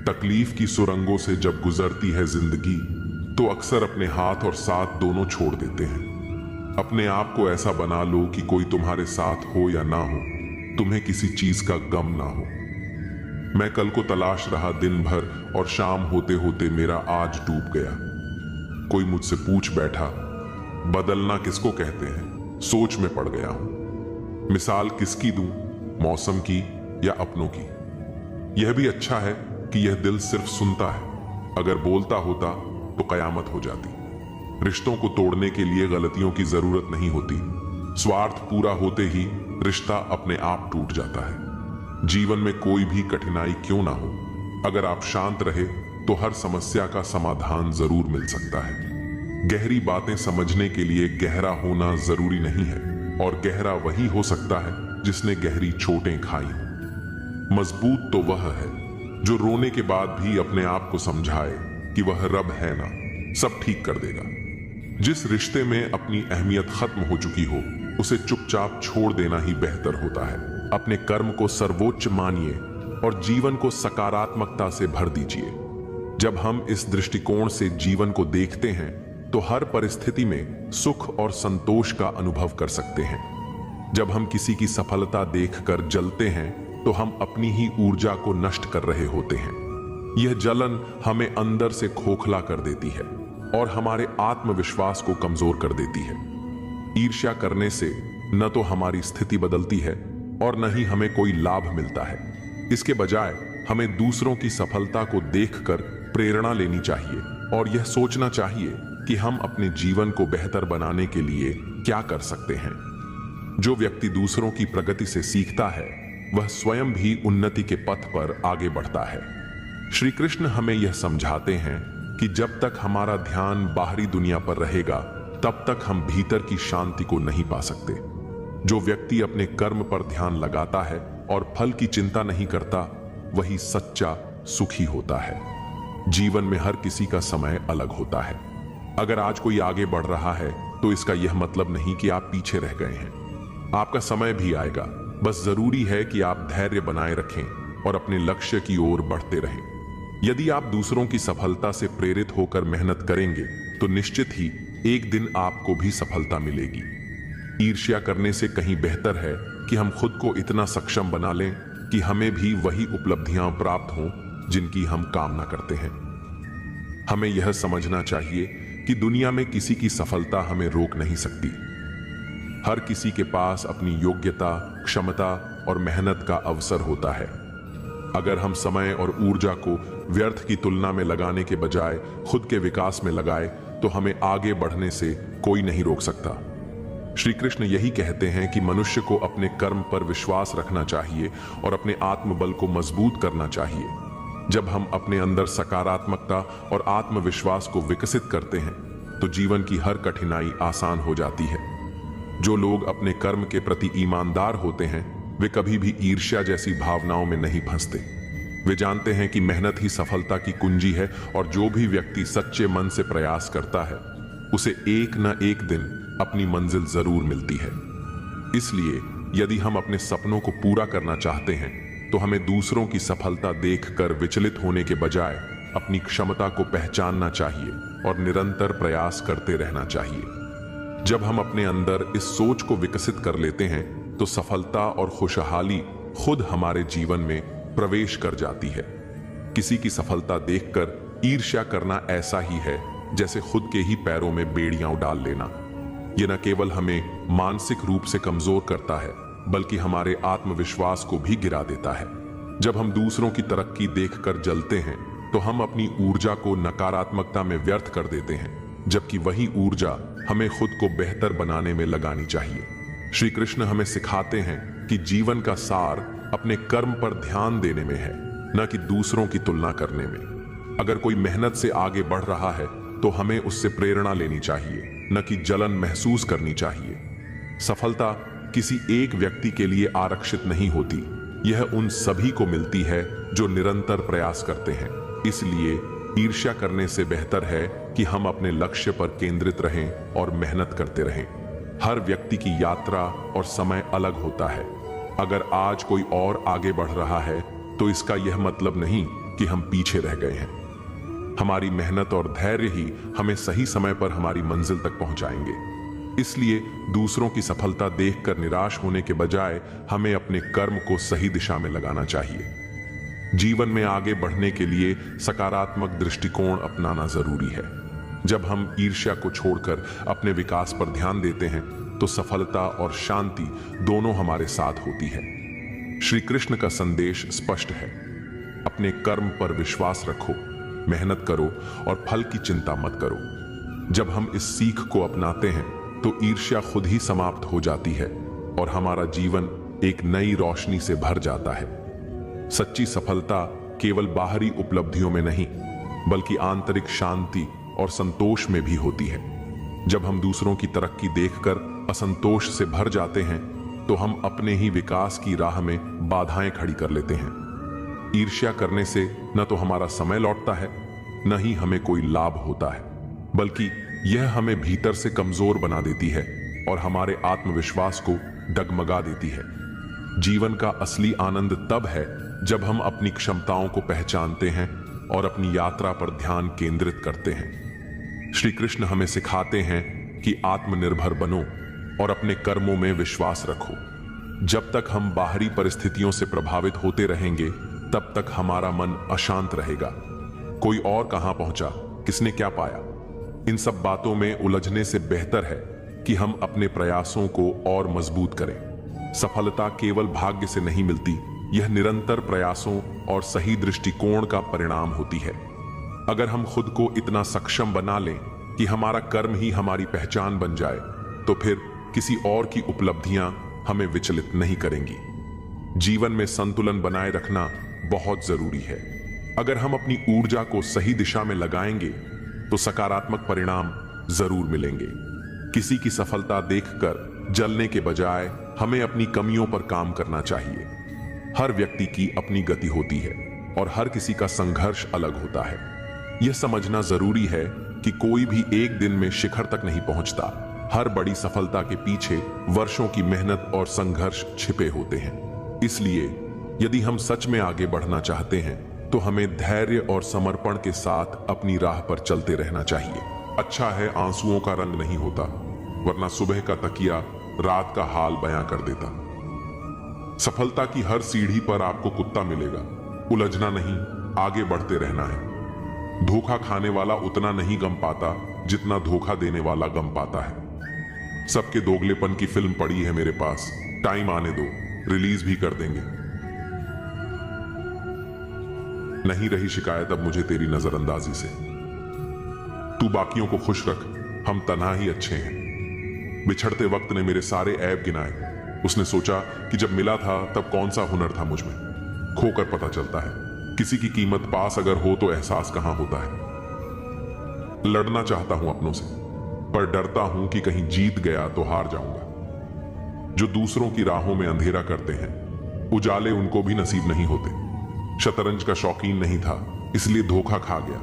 तकलीफ की सुरंगों से जब गुजरती है जिंदगी, तो अक्सर अपने हाथ और साथ दोनों छोड़ देते हैं। अपने आप को ऐसा बना लो कि कोई तुम्हारे साथ हो या ना हो, तुम्हें किसी चीज का गम ना हो। मैं कल को तलाश रहा दिन भर और शाम होते होते मेरा आज डूब गया। कोई मुझसे पूछ बैठा, बदलना किसको कहते हैं? सोच में पड़ गया हूं। मिसाल किसकी दूं, मौसम की या अपनों की? यह भी अच्छा है कि यह दिल सिर्फ सुनता है। अगर बोलता होता तो कयामत हो जाती। रिश्तों को तोड़ने के लिए गलतियों की जरूरत नहीं होती। स्वार्थ पूरा होते ही रिश्ता अपने आप टूट जाता है। जीवन में कोई भी कठिनाई क्यों ना हो, अगर आप शांत रहे तो हर समस्या का समाधान जरूर मिल सकता है। गहरी बातें समझने के लिए गहरा होना जरूरी नहीं है, और गहरा वही हो सकता है जिसने गहरी चोटें खाई हो। मजबूत तो वह है जो रोने के बाद भी अपने आप को समझाए कि वह रब है ना, सब ठीक कर देगा। जिस रिश्ते में अपनी अहमियत खत्म हो चुकी हो, उसे चुपचाप छोड़ देना ही बेहतर होता है। अपने कर्म को सर्वोच्च मानिए और जीवन को सकारात्मकता से भर दीजिए। जब हम इस दृष्टिकोण से जीवन को देखते हैं, तो हर परिस्थिति में सुख और संतोष का अनुभव कर सकते हैं। जब हम किसी की सफलता देखकर जलते हैं, तो हम अपनी ही ऊर्जा को नष्ट कर रहे होते हैं। यह जलन हमें अंदर से खोखला कर देती है और हमारे आत्मविश्वास को कमजोर कर देती है। ईर्ष्या करने से न तो हमारी स्थिति बदलती है और न ही हमें कोई लाभ मिलता है। इसके बजाय हमें दूसरों की सफलता को देखकर प्रेरणा लेनी चाहिए और यह सोचना चाहिए कि हम अपने जीवन को बेहतर बनाने के लिए क्या कर सकते हैं। जो व्यक्ति दूसरों की प्रगति से सीखता है, वह स्वयं भी उन्नति के पथ पर आगे बढ़ता है। श्री कृष्ण हमें यह समझाते हैं कि जब तक हमारा ध्यान बाहरी दुनिया पर रहेगा, तब तक हम भीतर की शांति को नहीं पा सकते। जो व्यक्ति अपने कर्म पर ध्यान लगाता है और फल की चिंता नहीं करता, वही सच्चा सुखी होता है। जीवन में हर किसी का समय अलग होता है। अगर आज कोई आगे बढ़ रहा है, तो इसका यह मतलब नहीं कि आप पीछे रह गए हैं। आपका समय भी आएगा, बस जरूरी है कि आप धैर्य बनाए रखें और अपने लक्ष्य की ओर बढ़ते रहें। यदि आप दूसरों की सफलता से प्रेरित होकर मेहनत करेंगे, तो निश्चित ही एक दिन आपको भी सफलता मिलेगी। ईर्ष्या करने से कहीं बेहतर है कि हम खुद को इतना सक्षम बना लें कि हमें भी वही उपलब्धियां प्राप्त हों जिनकी हम कामना करते हैं। हमें यह समझना चाहिए कि दुनिया में किसी की सफलता हमें रोक नहीं सकती। हर किसी के पास अपनी योग्यता, क्षमता और मेहनत का अवसर होता है। अगर हम समय और ऊर्जा को व्यर्थ की तुलना में लगाने के बजाय खुद के विकास में लगाए तो हमें आगे बढ़ने से कोई नहीं रोक सकता। श्री कृष्ण यही कहते हैं कि मनुष्य को अपने कर्म पर विश्वास रखना चाहिए और अपने आत्मबल को मजबूत करना चाहिए। जब हम अपने अंदर सकारात्मकता और आत्मविश्वास को विकसित करते हैं तो जीवन की हर कठिनाई आसान हो जाती है। जो लोग अपने कर्म के प्रति ईमानदार होते हैं वे कभी भी ईर्ष्या जैसी भावनाओं में नहीं फंसते। वे जानते हैं कि मेहनत ही सफलता की कुंजी है और जो भी व्यक्ति सच्चे मन से प्रयास करता है उसे एक न एक दिन अपनी मंजिल जरूर मिलती है। इसलिए यदि हम अपने सपनों को पूरा करना चाहते हैं तो हमें दूसरों की सफलता देखकर विचलित होने के बजाय अपनी क्षमता को पहचानना चाहिए और निरंतर प्रयास करते रहना चाहिए। जब हम अपने अंदर इस सोच को विकसित कर लेते हैं तो सफलता और खुशहाली खुद हमारे जीवन में प्रवेश कर जाती है। किसी की सफलता देखकर ईर्ष्या करना ऐसा ही है जैसे खुद के ही पैरों में बेड़ियां डाल लेना। यह न केवल हमें मानसिक रूप से कमजोर करता है बल्कि हमारे आत्मविश्वास को भी गिरा देता है। जब हम दूसरों की तरक्की देखकर जलते हैं तो हम अपनी ऊर्जा को नकारात्मकता में व्यर्थ कर देते हैं, जबकि वही ऊर्जा हमें खुद को बेहतर बनाने में लगानी चाहिए। श्री कृष्ण हमें सिखाते हैं कि जीवन का सार अपने कर्म पर ध्यान देने में है, न कि दूसरों की तुलना करने में। अगर कोई मेहनत से आगे बढ़ रहा है तो हमें उससे प्रेरणा लेनी चाहिए, न कि जलन महसूस करनी चाहिए। सफलता किसी एक व्यक्ति के लिए आरक्षित नहीं होती, यह उन सभी को मिलती है जो निरंतर प्रयास करते हैं। इसलिए ईर्ष्या करने से बेहतर है कि हम अपने लक्ष्य पर केंद्रित रहें और मेहनत करते रहें। हर व्यक्ति की यात्रा और समय अलग होता है। अगर आज कोई और आगे बढ़ रहा है तो इसका यह मतलब नहीं कि हम पीछे रह गए हैं। हमारी मेहनत और धैर्य ही हमें सही समय पर हमारी मंजिल तक पहुंचाएंगे। इसलिए दूसरों की सफलता देखकर निराश होने के बजाय हमें अपने कर्म को सही दिशा में लगाना चाहिए। जीवन में आगे बढ़ने के लिए सकारात्मक दृष्टिकोण अपनाना जरूरी है। जब हम ईर्ष्या को छोड़कर अपने विकास पर ध्यान देते हैं तो सफलता और शांति दोनों हमारे साथ होती है। श्री कृष्ण का संदेश स्पष्ट है, अपने कर्म पर विश्वास रखो, मेहनत करो और फल की चिंता मत करो। जब हम इस सीख को अपनाते हैं तो ईर्ष्या खुद ही समाप्त हो जाती है और हमारा जीवन एक नई रोशनी से भर जाता है। सच्ची सफलता केवल बाहरी उपलब्धियों में नहीं बल्कि आंतरिक शांति और संतोष में भी होती है। जब हम दूसरों की तरक्की देखकर असंतोष से भर जाते हैं तो हम अपने ही विकास की राह में बाधाएं खड़ी कर लेते हैं। ईर्ष्या करने से न तो हमारा समय लौटता है, न ही हमें कोई लाभ होता है, बल्कि यह हमें भीतर से कमजोर बना देती है और हमारे आत्मविश्वास को डगमगा देती है। जीवन का असली आनंद तब है जब हम अपनी क्षमताओं को पहचानते हैं और अपनी यात्रा पर ध्यान केंद्रित करते हैं। श्री कृष्ण हमें सिखाते हैं कि आत्मनिर्भर बनो और अपने कर्मों में विश्वास रखो। जब तक हम बाहरी परिस्थितियों से प्रभावित होते रहेंगे तब तक हमारा मन अशांत रहेगा। कोई और कहां पहुंचा, किसने क्या पाया, इन सब बातों में उलझने से बेहतर है कि हम अपने प्रयासों को और मजबूत करें। सफलता केवल भाग्य से नहीं मिलती, यह निरंतर प्रयासों और सही दृष्टिकोण का परिणाम होती है। अगर हम खुद को इतना सक्षम बना लें कि हमारा कर्म ही हमारी पहचान बन जाए तो फिर किसी और की उपलब्धियां हमें विचलित नहीं करेंगी। जीवन में संतुलन बनाए रखना बहुत जरूरी है। अगर हम अपनी ऊर्जा को सही दिशा में लगाएंगे तो सकारात्मक परिणाम जरूर मिलेंगे। किसी की सफलता देखकर जलने के बजाय हमें अपनी कमियों पर काम करना चाहिए। हर व्यक्ति की अपनी गति होती है और हर किसी का संघर्ष अलग होता है। यह समझना जरूरी है कि कोई भी एक दिन में शिखर तक नहीं पहुंचता। हर बड़ी सफलता के पीछे वर्षों की मेहनत और संघर्ष छिपे होते हैं। इसलिए यदि हम सच में आगे बढ़ना चाहते हैं तो हमें धैर्य और समर्पण के साथ अपनी राह पर चलते रहना चाहिए। अच्छा है आंसुओं का रंग नहीं होता, वरना सुबह का तकिया रात का हाल बयां कर देता। सफलता की हर सीढ़ी पर आपको कुत्ता मिलेगा, उलझना नहीं, आगे बढ़ते रहना है। धोखा खाने वाला उतना नहीं गम पाता जितना धोखा देने वाला गम पाता है। सबके दोगलेपन की फिल्म पड़ी है मेरे पास, टाइम आने दो, रिलीज भी कर देंगे। नहीं रही शिकायत अब मुझे तेरी नजरअंदाजी से। तू बाकियों को खुश रख, हम तन्हा ही अच्छे हैं। बिछड़ते वक्त ने मेरे सारे ऐब गिनाए। उसने सोचा कि जब मिला था तब कौन सा हुनर था मुझ में। खोकर पता चलता है किसी की कीमत पास अगर हो तो एहसास कहां होता है। लड़ना चाहता हूं अपनों से, पर डरता हूं कि कहीं जीत गया तो हार जाऊंगा। जो दूसरों की राहों में अंधेरा करते हैं, उजाले उनको भी नसीब नहीं होते। शतरंज का शौकीन नहीं था, इसलिए धोखा खा गया।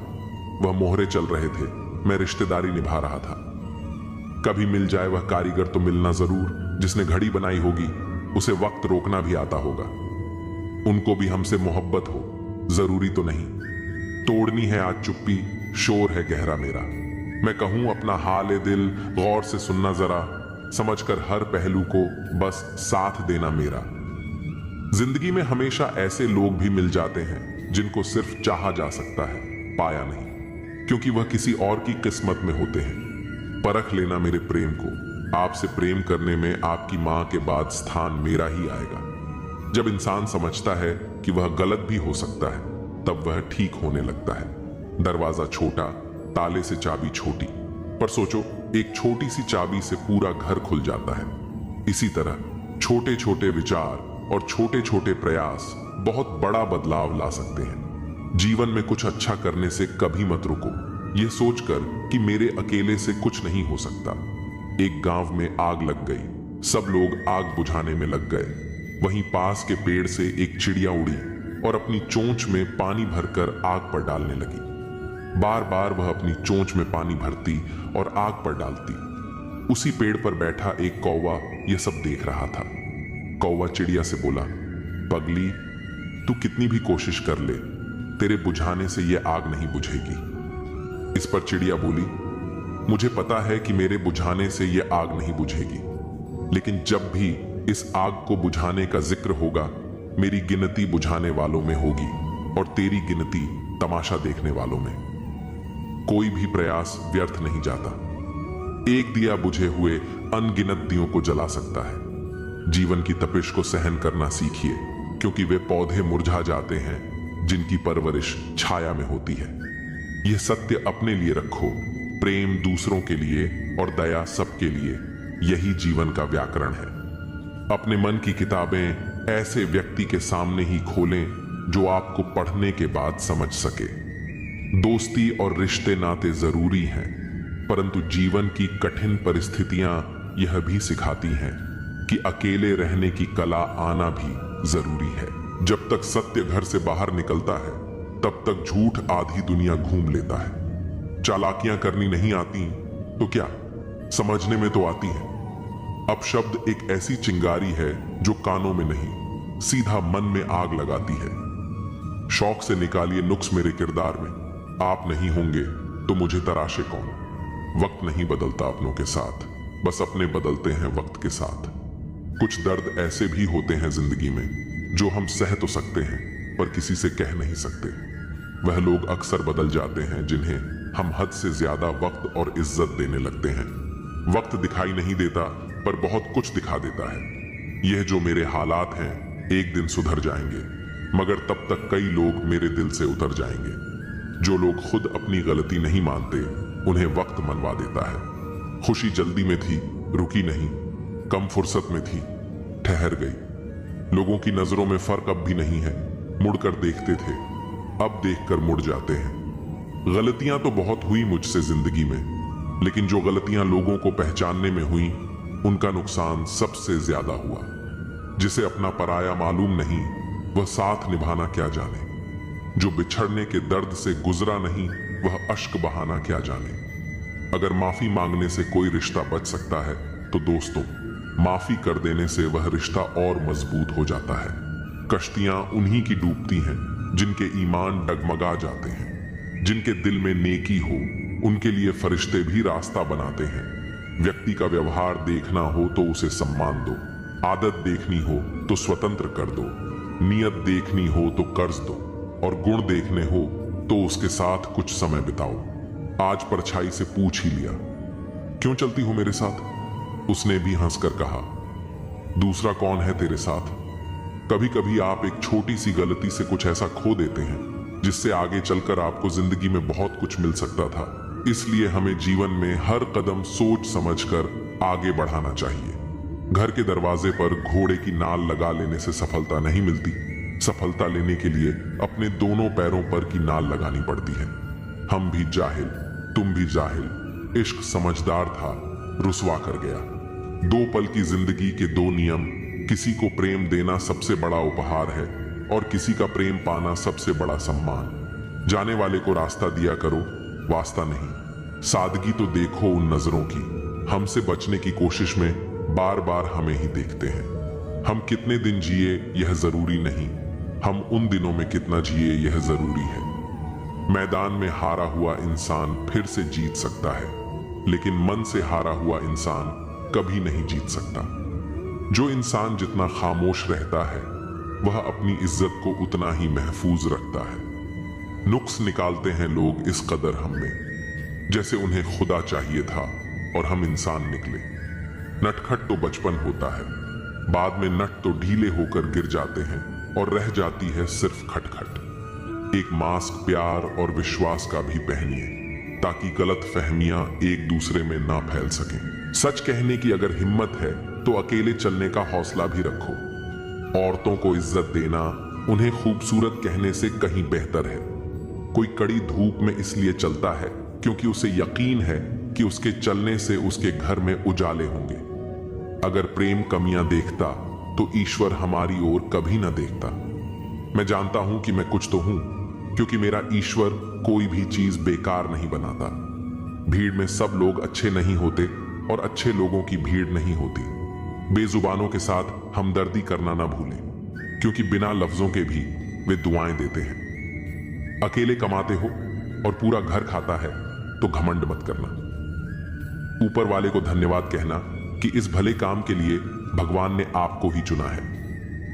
वह मोहरे चल रहे थे, मैं रिश्तेदारी निभा रहा था। कभी मिल जाए वह कारीगर तो मिलना जरूर, जिसने घड़ी बनाई होगी उसे वक्त रोकना भी आता होगा। उनको भी हमसे मोहब्बत हो, जरूरी तो नहीं। तोड़नी है आज चुप्पी, शोर है गहरा मेरा। मैं कहूं अपना हाल ए दिल, गौर से सुनना जरा, समझकर हर पहलू को बस साथ देना मेरा। जिंदगी में हमेशा ऐसे लोग भी मिल जाते हैं जिनको सिर्फ चाहा जा सकता है, पाया नहीं, क्योंकि वह किसी और की किस्मत में होते हैं। परख लेना मेरे प्रेम को, आपसे प्रेम करने में आपकी मां के बाद स्थान मेरा ही आएगा। जब इंसान समझता है कि वह गलत भी हो सकता है, तब वह ठीक होने लगता है। दरवाजा छोटा, ताले से चाबी छोटी, पर सोचो एक छोटी सी चाबी से पूरा घर खुल जाता है। इसी तरह छोटे छोटे विचार और छोटे छोटे प्रयास बहुत बड़ा बदलाव ला सकते हैं। जीवन में कुछ अच्छा करने से कभी मत रुको, यह सोचकर कि मेरे अकेले से कुछ नहीं हो सकता। एक गांव में आग लग गई, सब लोग आग बुझाने में लग गए। वहीं पास के पेड़ से एक चिड़िया उड़ी और अपनी चोंच में पानी भरकर आग पर डालने लगी। बार बार वह अपनी चोंच में पानी भरती और आग पर डालती। उसी पेड़ पर बैठा एक कौवा यह सब देख रहा था। कौवा चिड़िया से बोला, पगली, तू कितनी भी कोशिश कर ले, तेरे बुझाने से यह आग नहीं बुझेगी। इस पर चिड़िया बोली, मुझे पता है कि मेरे बुझाने से यह आग नहीं बुझेगी, लेकिन जब भी इस आग को बुझाने का जिक्र होगा, मेरी गिनती बुझाने वालों में होगी और तेरी गिनती तमाशा देखने वालों में। कोई भी प्रयास व्यर्थ नहीं जाता। एक दिया बुझे हुए अनगिनत दियों को जला सकता है। जीवन की तपिश को सहन करना सीखिए, क्योंकि वे पौधे मुरझा जाते हैं जिनकी परवरिश छाया में होती है। यह सत्य अपने लिए रखो, प्रेम दूसरों के लिए और दया सबके लिए। यही जीवन का व्याकरण है। अपने मन की किताबें ऐसे व्यक्ति के सामने ही खोलें जो आपको पढ़ने के बाद समझ सके। दोस्ती और रिश्ते नाते जरूरी हैं, परंतु जीवन की कठिन परिस्थितियां यह भी सिखाती हैं कि अकेले रहने की कला आना भी जरूरी है। जब तक सत्य घर से बाहर निकलता है, तब तक झूठ आधी दुनिया घूम लेता है। चालाकियां करनी नहीं आती तो क्या, समझने में तो आती है। अपशब्द एक ऐसी चिंगारी है जो कानों में नहीं, सीधा मन में आग लगाती है। शौक से निकालिए नुक्स मेरे किरदार में। आप नहीं होंगे तो मुझे तराशे कौन। वक्त नहीं बदलता अपनों के साथ, बस अपने बदलते हैं वक्त के साथ। कुछ दर्द ऐसे भी होते हैं जिंदगी में जो हम सह तो सकते हैं, पर किसी से कह नहीं सकते। वह लोग अक्सर बदल जाते हैं जिन्हें हम हद से ज्यादा वक्त और इज्जत देने लगते हैं। वक्त दिखाई नहीं देता, पर बहुत कुछ दिखा देता है। यह जो मेरे हालात हैं एक दिन सुधर जाएंगे, मगर तब तक कई लोग मेरे दिल से उतर जाएंगे। जो लोग खुद अपनी गलती नहीं मानते, उन्हें वक्त मनवा देता है। खुशी जल्दी में थी, रुकी नहीं, कम फुर्सत में थी, ठहर गई। लोगों की नजरों में फर्क अब भी नहीं है। मुड़कर देखते थे, अब देखकर मुड़ जाते हैं। गलतियां तो बहुत हुई मुझसे जिंदगी में, लेकिन जो गलतियां लोगों को पहचानने में हुई, उनका नुकसान सबसे ज्यादा हुआ। जिसे अपना पराया मालूम नहीं, वह साथ निभाना क्या जाने। जो बिछड़ने के दर्द से गुजरा नहीं, वह अश्क बहाना क्या जाने। अगर माफी मांगने से कोई रिश्ता बच सकता है, तो दोस्तों, माफी कर देने से वह रिश्ता और मजबूत हो जाता है। कश्तियां उन्हीं की डूबती हैं जिनके ईमान डगमगा जाते हैं। जिनके दिल में नेकी हो, उनके लिए फरिश्ते भी रास्ता बनाते हैं। व्यक्ति का व्यवहार देखना हो तो उसे सम्मान दो, आदत देखनी हो तो स्वतंत्र कर दो, नियत देखनी हो तो कर्ज दो, और गुण देखने हो तो उसके साथ कुछ समय बिताओ। आज परछाई से पूछ ही लिया, क्यों चलती हो मेरे साथ? उसने भी हंसकर कहा, दूसरा कौन है तेरे साथ? कभी कभी आप एक छोटी सी गलती से कुछ ऐसा खो देते हैं जिससे आगे चलकर आपको जिंदगी में बहुत कुछ मिल सकता था। इसलिए हमें जीवन में हर कदम सोच समझकर आगे बढ़ाना चाहिए। घर के दरवाजे पर घोड़े की नाल लगा लेने से सफलता नहीं मिलती। सफलता लेने के लिए अपने दोनों पैरों पर की नाल लगानी पड़ती है। हम भी जाहिल, तुम भी जाहिल। इश्क समझदार था, रुसवा कर गया। 2 पल की जिंदगी के 2 नियम। किसी को प्रेम देना सबसे बड़ा उपहार है और किसी का प्रेम पाना सबसे बड़ा सम्मान। जाने वाले को रास्ता दिया करो, वास्ता नहीं। सादगी तो देखो उन नजरों की, हमसे बचने की कोशिश में बार बार हमें ही देखते हैं। हम कितने दिन जिए यह जरूरी नहीं, हम उन दिनों में कितना जिए यह जरूरी है। मैदान में हारा हुआ इंसान फिर से जीत सकता है, लेकिन मन से हारा हुआ इंसान कभी नहीं जीत सकता। जो इंसान जितना खामोश रहता है वह अपनी इज्जत को उतना ही महफूज रखता है। नुक्स निकालते हैं लोग इस कदर हम में, जैसे उन्हें खुदा चाहिए था और हम इंसान निकले। नटखट तो बचपन होता है, बाद में नट तो ढीले होकर गिर जाते हैं और रह जाती है सिर्फ खटखट। एक मास्क प्यार और विश्वास का भी पहनिए, ताकि गलत फहमियां एक दूसरे में ना फैल सकें। सच कहने की अगर हिम्मत है तो अकेले चलने का हौसला भी रखो। औरतों को इज्जत देना उन्हें खूबसूरत कहने से कहीं बेहतर है। कोई कड़ी धूप में इसलिए चलता है क्योंकि उसे यकीन है कि उसके चलने से उसके घर में उजाले होंगे। अगर प्रेम कमियां देखता तो ईश्वर हमारी ओर कभी ना देखता। मैं जानता हूं कि मैं कुछ तो हूं, क्योंकि मेरा ईश्वर कोई भी चीज बेकार नहीं बनाता। भीड़ में सब लोग अच्छे नहीं होते और अच्छे लोगों की भीड़ नहीं होती। बेजुबानों के साथ हमदर्दी करना ना भूलें, क्योंकि बिना लफ्जों के भी वे दुआएं देते हैं। अकेले कमाते हो और पूरा घर खाता है तो घमंड मत करना। ऊपर वाले को धन्यवाद कहना कि इस भले काम के लिए भगवान ने आपको ही चुना है।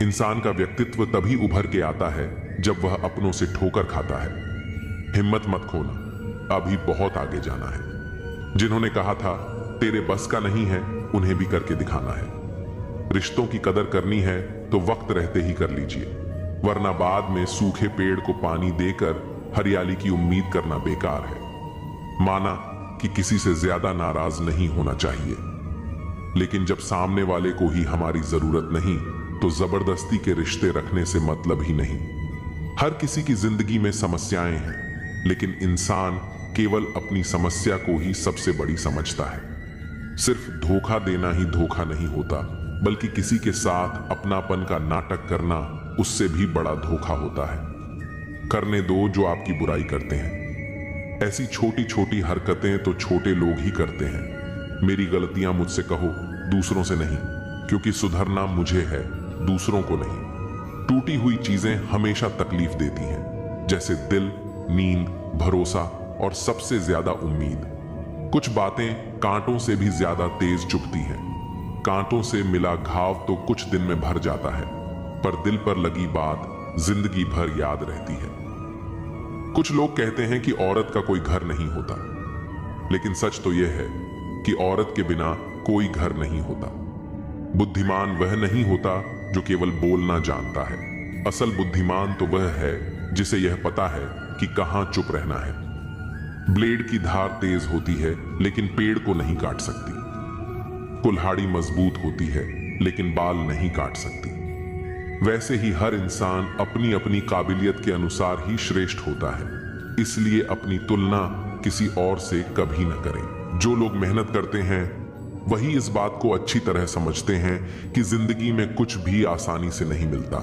इंसान का व्यक्तित्व तभी उभर के आता है जब वह अपनों से ठोकर खाता है। हिम्मत मत खोना, अभी बहुत आगे जाना है। जिन्होंने कहा था तेरे बस का नहीं है, उन्हें भी करके दिखाना है। रिश्तों की कदर करनी है तो वक्त रहते ही कर लीजिए, वरना बाद में सूखे पेड़ को पानी देकर हरियाली की उम्मीद करना बेकार है। माना कि किसी से ज्यादा नाराज नहीं होना चाहिए, लेकिन जब सामने वाले को ही हमारी जरूरत नहीं तो जबरदस्ती के रिश्ते रखने से मतलब ही नहीं। हर किसी की जिंदगी में समस्याएं हैं, लेकिन इंसान केवल अपनी समस्या को ही सबसे बड़ी समझता है। सिर्फ धोखा देना ही धोखा नहीं होता, बल्कि किसी के साथ अपनापन का नाटक करना उससे भी बड़ा धोखा होता है। करने दो जो आपकी बुराई करते हैं। ऐसी छोटी छोटी हरकतें तो छोटे लोग ही करते हैं। मेरी गलतियां मुझसे कहो, दूसरों से नहीं, क्योंकि सुधरना मुझे है, दूसरों को नहीं। टूटी हुई चीजें हमेशा तकलीफ देती हैं, जैसे दिल, नींद, भरोसा और सबसे ज्यादा उम्मीद। कुछ बातें कांटों से भी ज्यादा तेज चुभती हैं। कांटों से मिला घाव तो कुछ दिन में भर जाता है, पर दिल पर लगी बात जिंदगी भर याद रहती है। कुछ लोग कहते हैं कि औरत का कोई घर नहीं होता, लेकिन सच तो यह है कि औरत के बिना कोई घर नहीं होता। बुद्धिमान वह नहीं होता जो केवल बोलना जानता है। असल बुद्धिमान तो वह है जिसे यह पता है कि कहां चुप रहना है। ब्लेड की धार तेज होती है लेकिन पेड़ को नहीं काट सकती। कुल्हाड़ी मजबूत होती है लेकिन बाल नहीं काट सकती। वैसे ही हर इंसान अपनी अपनी काबिलियत के अनुसार ही श्रेष्ठ होता है, इसलिए अपनी तुलना किसी और से कभी न करें। जो लोग मेहनत करते हैं वही इस बात को अच्छी तरह समझते हैं कि जिंदगी में कुछ भी आसानी से नहीं मिलता।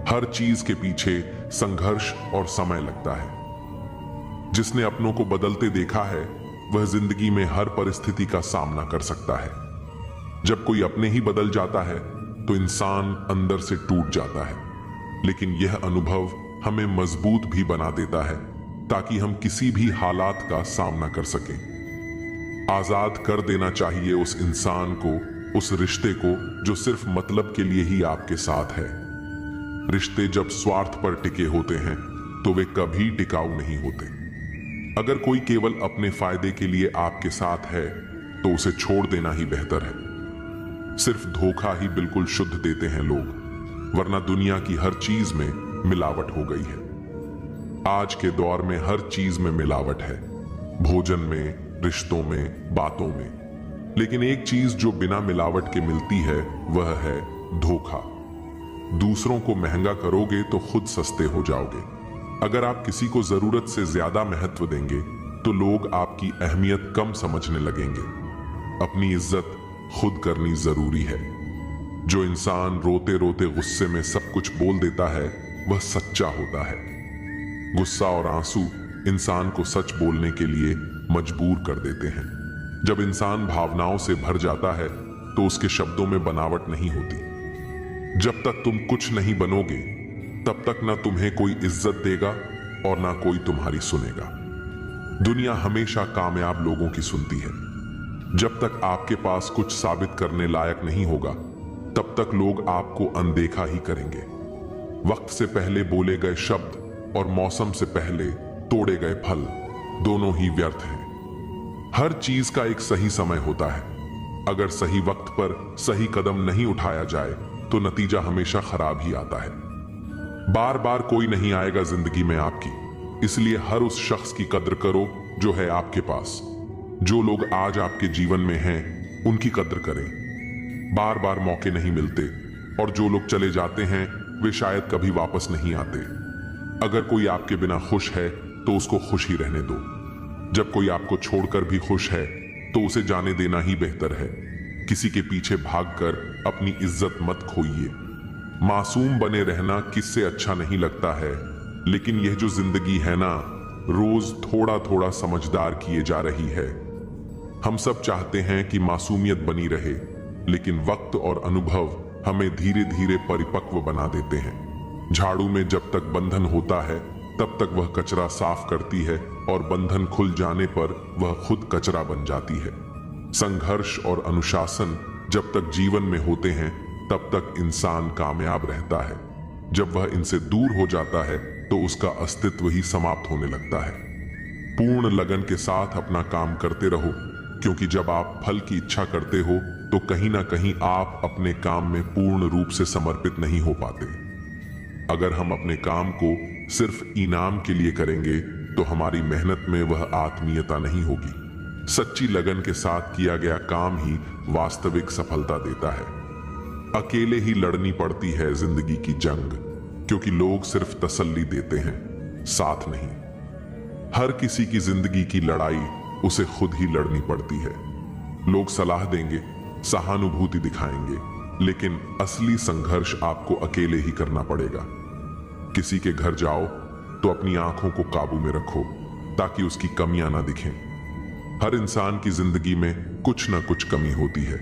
हर चीज के पीछे संघर्ष और समय लगता है। जिसने अपनों को बदलते देखा है वह जिंदगी में हर परिस्थिति का सामना कर सकता है। जब कोई अपने ही बदल जाता है तो इंसान अंदर से टूट जाता है, लेकिन यह अनुभव हमें मजबूत भी बना देता है ताकि हम किसी भी हालात का सामना कर सकें। आजाद कर देना चाहिए उस इंसान को, उस रिश्ते को जो सिर्फ मतलब के लिए ही आपके साथ है। रिश्ते जब स्वार्थ पर टिके होते हैं तो वे कभी टिकाऊ नहीं होते। अगर कोई केवल अपने फायदे के लिए आपके साथ है तो उसे छोड़ देना ही बेहतर है। सिर्फ धोखा ही बिल्कुल शुद्ध देते हैं लोग, वरना दुनिया की हर चीज में मिलावट हो गई है। आज के दौर में हर चीज में मिलावट है, भोजन में, रिश्तों में, बातों में। लेकिन एक चीज जो बिना मिलावट के मिलती है वह है धोखा। दूसरों को महंगा करोगे तो खुद सस्ते हो जाओगे। अगर आप किसी को जरूरत से ज्यादा महत्व देंगे तो लोग आपकी अहमियत कम समझने लगेंगे। अपनी इज्जत खुद करनी जरूरी है। जो इंसान रोते रोते गुस्से में सब कुछ बोल देता है वह सच्चा होता है। गुस्सा और आंसू इंसान को सच बोलने के लिए मजबूर कर देते हैं। जब इंसान भावनाओं से भर जाता है तो उसके शब्दों में बनावट नहीं होती। जब तक तुम कुछ नहीं बनोगे तब तक ना तुम्हें कोई इज्जत देगा और ना कोई तुम्हारी सुनेगा। दुनिया हमेशा कामयाब लोगों की सुनती है। जब तक आपके पास कुछ साबित करने लायक नहीं होगा तब तक लोग आपको अनदेखा ही करेंगे। वक्त से पहले बोले गए शब्द और मौसम से पहले तोड़े गए फल दोनों ही व्यर्थ हैं। हर चीज का एक सही समय होता है। अगर सही वक्त पर सही कदम नहीं उठाया जाए तो नतीजा हमेशा खराब ही आता है। बार बार कोई नहीं आएगा जिंदगी में आपकी, इसलिए हर उस शख्स की कद्र करो जो है आपके पास। जो लोग आज आपके जीवन में हैं उनकी कद्र करें। बार बार मौके नहीं मिलते और जो लोग चले जाते हैं वे शायद कभी वापस नहीं आते। अगर कोई आपके बिना खुश है तो उसको खुश ही रहने दो। जब कोई आपको छोड़कर भी खुश है तो उसे जाने देना ही बेहतर है। किसी के पीछे भागकर अपनी इज्जत मत खोइए। मासूम बने रहना किससे अच्छा नहीं लगता है, लेकिन यह जो जिंदगी है ना, रोज थोड़ा थोड़ा समझदार किए जा रही है। हम सब चाहते हैं कि मासूमियत बनी रहे, लेकिन वक्त और अनुभव हमें धीरे धीरे परिपक्व बना देते हैं। झाड़ू में जब तक बंधन होता है तब तक वह कचरा साफ करती है और बंधन खुल जाने पर वह खुद कचरा बन जाती है। संघर्ष और अनुशासन जब तक जीवन में होते हैं तब तक इंसान कामयाब रहता है। जब वह इनसे दूर हो जाता है तो उसका अस्तित्व ही समाप्त होने लगता है। पूर्ण लगन के साथ अपना काम करते रहो, क्योंकि जब आप फल की इच्छा करते हो तो कहीं ना कहीं आप अपने काम में पूर्ण रूप से समर्पित नहीं हो पाते। अगर हम अपने काम को सिर्फ इनाम के लिए करेंगे तो हमारी मेहनत में वह आत्मीयता नहीं होगी। सच्ची लगन के साथ किया गया काम ही वास्तविक सफलता देता है। अकेले ही लड़नी पड़ती है जिंदगी की जंग, क्योंकि लोग सिर्फ तसल्ली देते हैं, साथ नहीं। हर किसी की जिंदगी की लड़ाई उसे खुद ही लड़नी पड़ती है। लोग सलाह देंगे, सहानुभूति दिखाएंगे, लेकिन असली संघर्ष आपको अकेले ही करना पड़ेगा। किसी के घर जाओ तो अपनी आंखों को काबू में रखो ताकि उसकी कमियां ना दिखें। हर इंसान की जिंदगी में कुछ ना कुछ कमी होती है।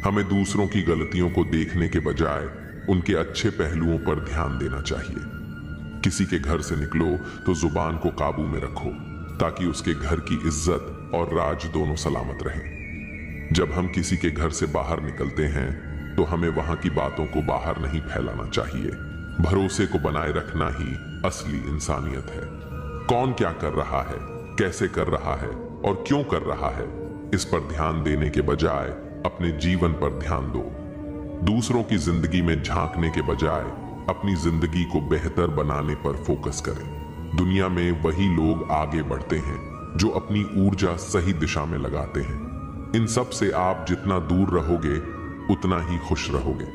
हमें दूसरों की गलतियों को देखने के बजाय उनके अच्छे पहलुओं पर ध्यान देना चाहिए। किसी के घर से निकलो तो जुबान को काबू में रखो ताकि उसके घर की इज्जत और राज दोनों सलामत रहें। जब हम किसी के घर से बाहर निकलते हैं तो हमें वहां की बातों को बाहर नहीं फैलाना चाहिए। भरोसे को बनाए रखना ही असली इंसानियत है। कौन क्या कर रहा है, कैसे कर रहा है और क्यों कर रहा है, इस पर ध्यान देने के बजाय अपने जीवन पर ध्यान दो। दूसरों की जिंदगी में झांकने के बजाय अपनी जिंदगी को बेहतर बनाने पर फोकस करें। दुनिया में वही लोग आगे बढ़ते हैं जो अपनी ऊर्जा सही दिशा में लगाते हैं। इन सब से आप जितना दूर रहोगे उतना ही खुश रहोगे।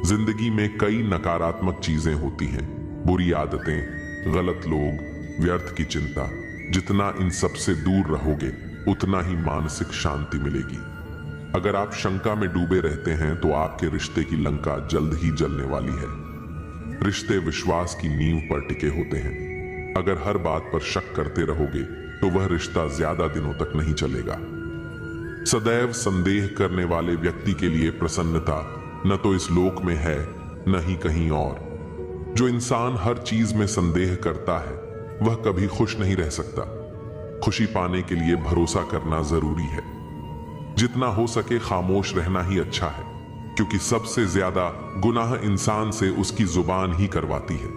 जिंदगी में कई नकारात्मक चीजें होती हैं, बुरी आदतें, गलत लोग, व्यर्थ की चिंता। जितना इन सब से दूर रहोगे उतना ही मानसिक शांति मिलेगी। अगर आप शंका में डूबे रहते हैं तो आपके रिश्ते की लंका जल्द ही जलने वाली है। रिश्ते विश्वास की नींव पर टिके होते हैं। अगर हर बात पर शक करते रहोगे तो वह रिश्ता ज्यादा दिनों तक नहीं चलेगा। सदैव संदेह करने वाले व्यक्ति के लिए प्रसन्नता न तो इस लोक में है न ही कहीं और। जो इंसान हर चीज में संदेह करता है वह कभी खुश नहीं रह सकता। खुशी पाने के लिए भरोसा करना जरूरी है। जितना हो सके खामोश रहना ही अच्छा है, क्योंकि सबसे ज्यादा गुनाह इंसान से उसकी जुबान ही करवाती है।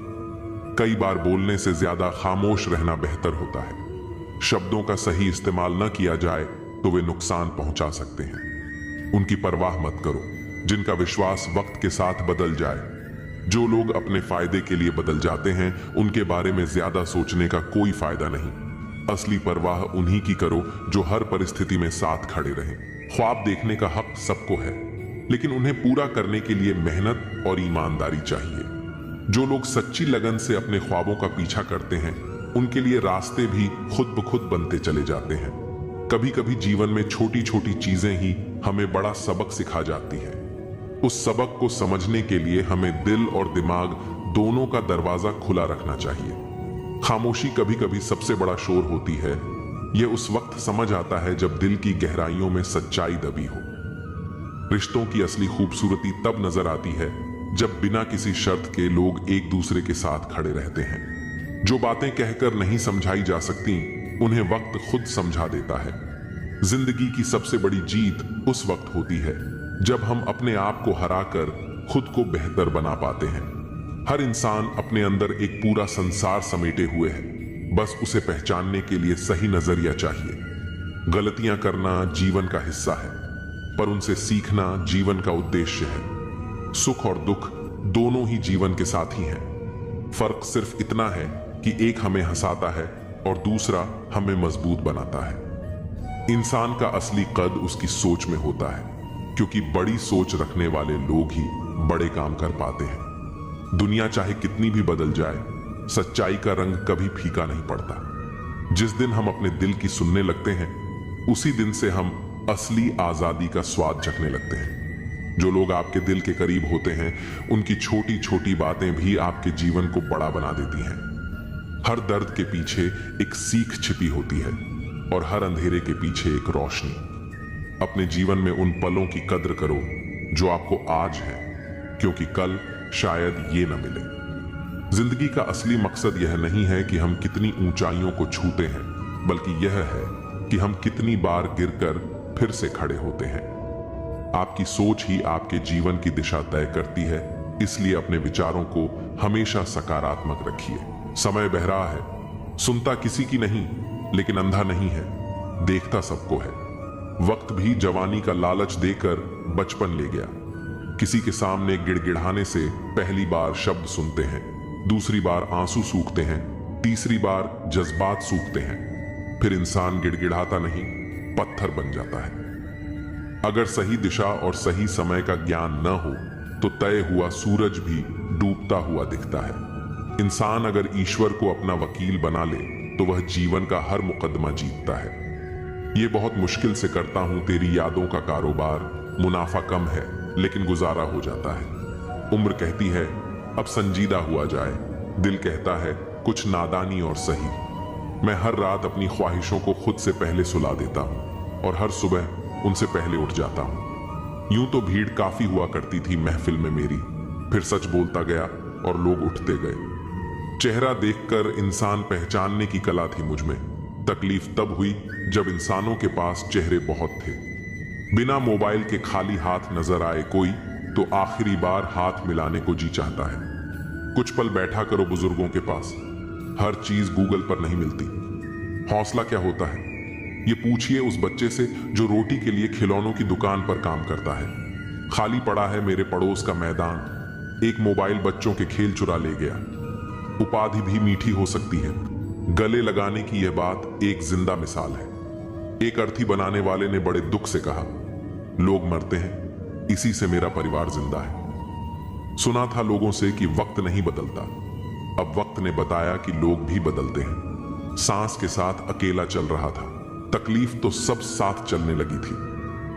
कई बार बोलने से ज्यादा खामोश रहना बेहतर होता है। शब्दों का सही इस्तेमाल न किया जाए तो वे नुकसान पहुंचा सकते हैं। उनकी परवाह मत करो, जिनका विश्वास वक्त के साथ बदल जाए। जो लोग अपने फायदे के लिए बदल जाते हैं, उनके बारे में ज्यादा सोचने का कोई फायदा नहीं। असली परवाह उन्हीं की करो जो हर परिस्थिति में साथ खड़े रहें। ख्वाब देखने का हक सबको है, लेकिन उन्हें पूरा करने के लिए मेहनत और ईमानदारी चाहिए। जो लोग सच्ची लगन से अपने ख्वाबों का पीछा करते हैं, उनके लिए रास्ते भी खुद ब खुद बनते चले जाते हैं। कभी कभी जीवन में छोटी छोटी चीजें ही हमें बड़ा सबक सिखा जाती हैं। उस सबक को समझने के लिए हमें दिल और दिमाग दोनों का दरवाजा खुला रखना चाहिए। खामोशी कभी कभी सबसे बड़ा शोर होती है। यह उस वक्त समझ आता है जब दिल की गहराइयों में सच्चाई दबी हो। रिश्तों की असली खूबसूरती तब नजर आती है जब बिना किसी शर्त के लोग एक दूसरे के साथ खड़े रहते हैं। जो बातें कहकर नहीं समझाई जा सकती, उन्हें वक्त खुद समझा देता है। जिंदगी की सबसे बड़ी जीत उस वक्त होती है जब हम अपने आप को हराकर खुद को बेहतर बना पाते हैं। हर इंसान अपने अंदर एक पूरा संसार समेटे हुए है, बस उसे पहचानने के लिए सही नजरिया चाहिए। गलतियां करना जीवन का हिस्सा है, पर उनसे सीखना जीवन का उद्देश्य है। सुख और दुख दोनों ही जीवन के साथी हैं। फर्क सिर्फ इतना है कि एक हमें हंसाता है और दूसरा हमें मजबूत बनाता है। इंसान का असली कद उसकी सोच में होता है, क्योंकि बड़ी सोच रखने वाले लोग ही बड़े काम कर पाते हैं। दुनिया चाहे कितनी भी बदल जाए, सच्चाई का रंग कभी फीका नहीं पड़ता। जिस दिन हम अपने दिल की सुनने लगते हैं, उसी दिन से हम असली आजादी का स्वाद चखने लगते हैं। जो लोग आपके दिल के करीब होते हैं, उनकी छोटी छोटी बातें भी आपके जीवन को बड़ा बना देती हैं। हर दर्द के पीछे एक सीख छिपी होती है और हर अंधेरे के पीछे एक रोशनी। अपने जीवन में उन पलों की कद्र करो जो आपको आज है, क्योंकि कल शायद ये न मिले। जिंदगी का असली मकसद यह नहीं है कि हम कितनी ऊंचाइयों को छूते हैं, बल्कि यह है कि हम कितनी बार गिरकर फिर से खड़े होते हैं। आपकी सोच ही आपके जीवन की दिशा तय करती है, इसलिए अपने विचारों को हमेशा सकारात्मक रखिए। समय बहरा है, सुनता किसी की नहीं, लेकिन अंधा नहीं है, देखता सबको है। वक्त भी जवानी का लालच देकर बचपन ले गया। किसी के सामने गिड़गिड़ाने से पहली बार शब्द सुनते हैं, दूसरी बार आंसू सूखते हैं, तीसरी बार जज्बात सूखते हैं, फिर इंसान गिड़गिड़ाता नहीं, पत्थर बन जाता है। अगर सही दिशा और सही समय का ज्ञान न हो तो तय हुआ सूरज भी डूबता हुआ दिखता है। इंसान अगर ईश्वर को अपना वकील बना ले तो वह जीवन का हर मुकदमा जीतता है। ये बहुत मुश्किल से करता हूं तेरी यादों का कारोबार, मुनाफा कम है लेकिन गुजारा हो जाता है। उम्र कहती है अब संजीदा हुआ जाए, दिल कहता है कुछ नादानी और सही। मैं हर रात अपनी ख्वाहिशों को खुद से पहले सुला देता हूं और हर सुबह उनसे पहले उठ जाता हूं। यूं तो भीड़ काफी हुआ करती थी महफिल में मेरी, फिर सच बोलता गया और लोग उठते गए। चेहरा देखकर इंसान पहचानने की कला थी मुझ में। तकलीफ तब हुई जब इंसानों के पास चेहरे बहुत थे। बिना मोबाइल के खाली हाथ नजर आए कोई तो आखिरी बार हाथ मिलाने को जी चाहता है। कुछ पल बैठा करो बुजुर्गों के पास, हर चीज गूगल पर नहीं मिलती। हौसला क्या होता है ये पूछिए उस बच्चे से जो रोटी के लिए खिलौनों की दुकान पर काम करता है। खाली पड़ा है मेरे पड़ोस का मैदान, एक मोबाइल बच्चों के खेल चुरा ले गया। उपाधि भी मीठी हो सकती है, गले लगाने की यह बात एक जिंदा मिसाल है। एक अर्थी बनाने वाले ने बड़े दुख से कहा, लोग मरते हैं, इसी से मेरा परिवार जिंदा है। सुना था लोगों से कि वक्त नहीं बदलता, अब वक्त ने बताया कि लोग भी बदलते हैं। सांस के साथ अकेला चल रहा था, तकलीफ तो सब साथ चलने लगी थी।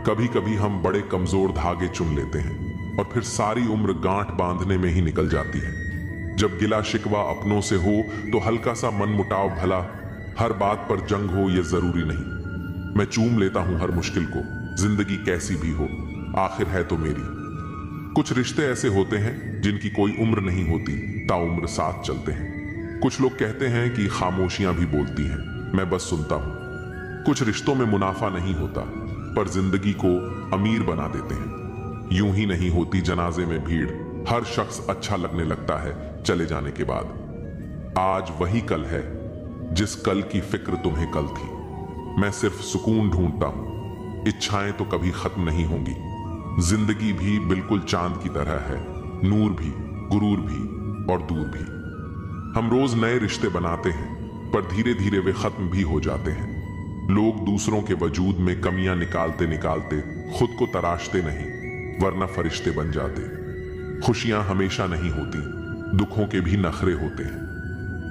कभी कभी हम बड़े कमजोर धागे चुन लेते हैं और फिर सारी उम्र गांठ बांधने में ही निकल जाती है। जब गिला शिकवा अपनों से हो तो हल्का सा मन मुटाव भला, हर बात पर जंग हो यह जरूरी नहीं। मैं चूम लेता हूं हर मुश्किल को, जिंदगी कैसी भी हो आखिर है तो मेरी। कुछ रिश्ते ऐसे होते हैं जिनकी कोई उम्र नहीं होती, ताउम्र साथ चलते हैं। कुछ लोग कहते हैं कि खामोशियां भी बोलती हैं, मैं बस सुनता हूं। कुछ रिश्तों में मुनाफा नहीं होता, पर जिंदगी को अमीर बना देते हैं। यूं ही नहीं होती जनाजे में भीड़, हर शख्स अच्छा लगने लगता है चले जाने के बाद। आज वही कल है जिस कल की फिक्र तुम्हें कल थी। मैं सिर्फ सुकून ढूंढता हूं, इच्छाएं तो कभी खत्म नहीं होंगी। जिंदगी भी बिल्कुल चांद की तरह है, नूर भी, गुरूर भी और दूर भी। हम रोज नए रिश्ते बनाते हैं, पर धीरे धीरे वे खत्म भी हो जाते हैं। लोग दूसरों के वजूद में कमियां निकालते निकालते खुद को तराशते नहीं, वरना फरिश्ते बन जाते। खुशियां हमेशा नहीं होती, दुखों के भी नखरे होते हैं।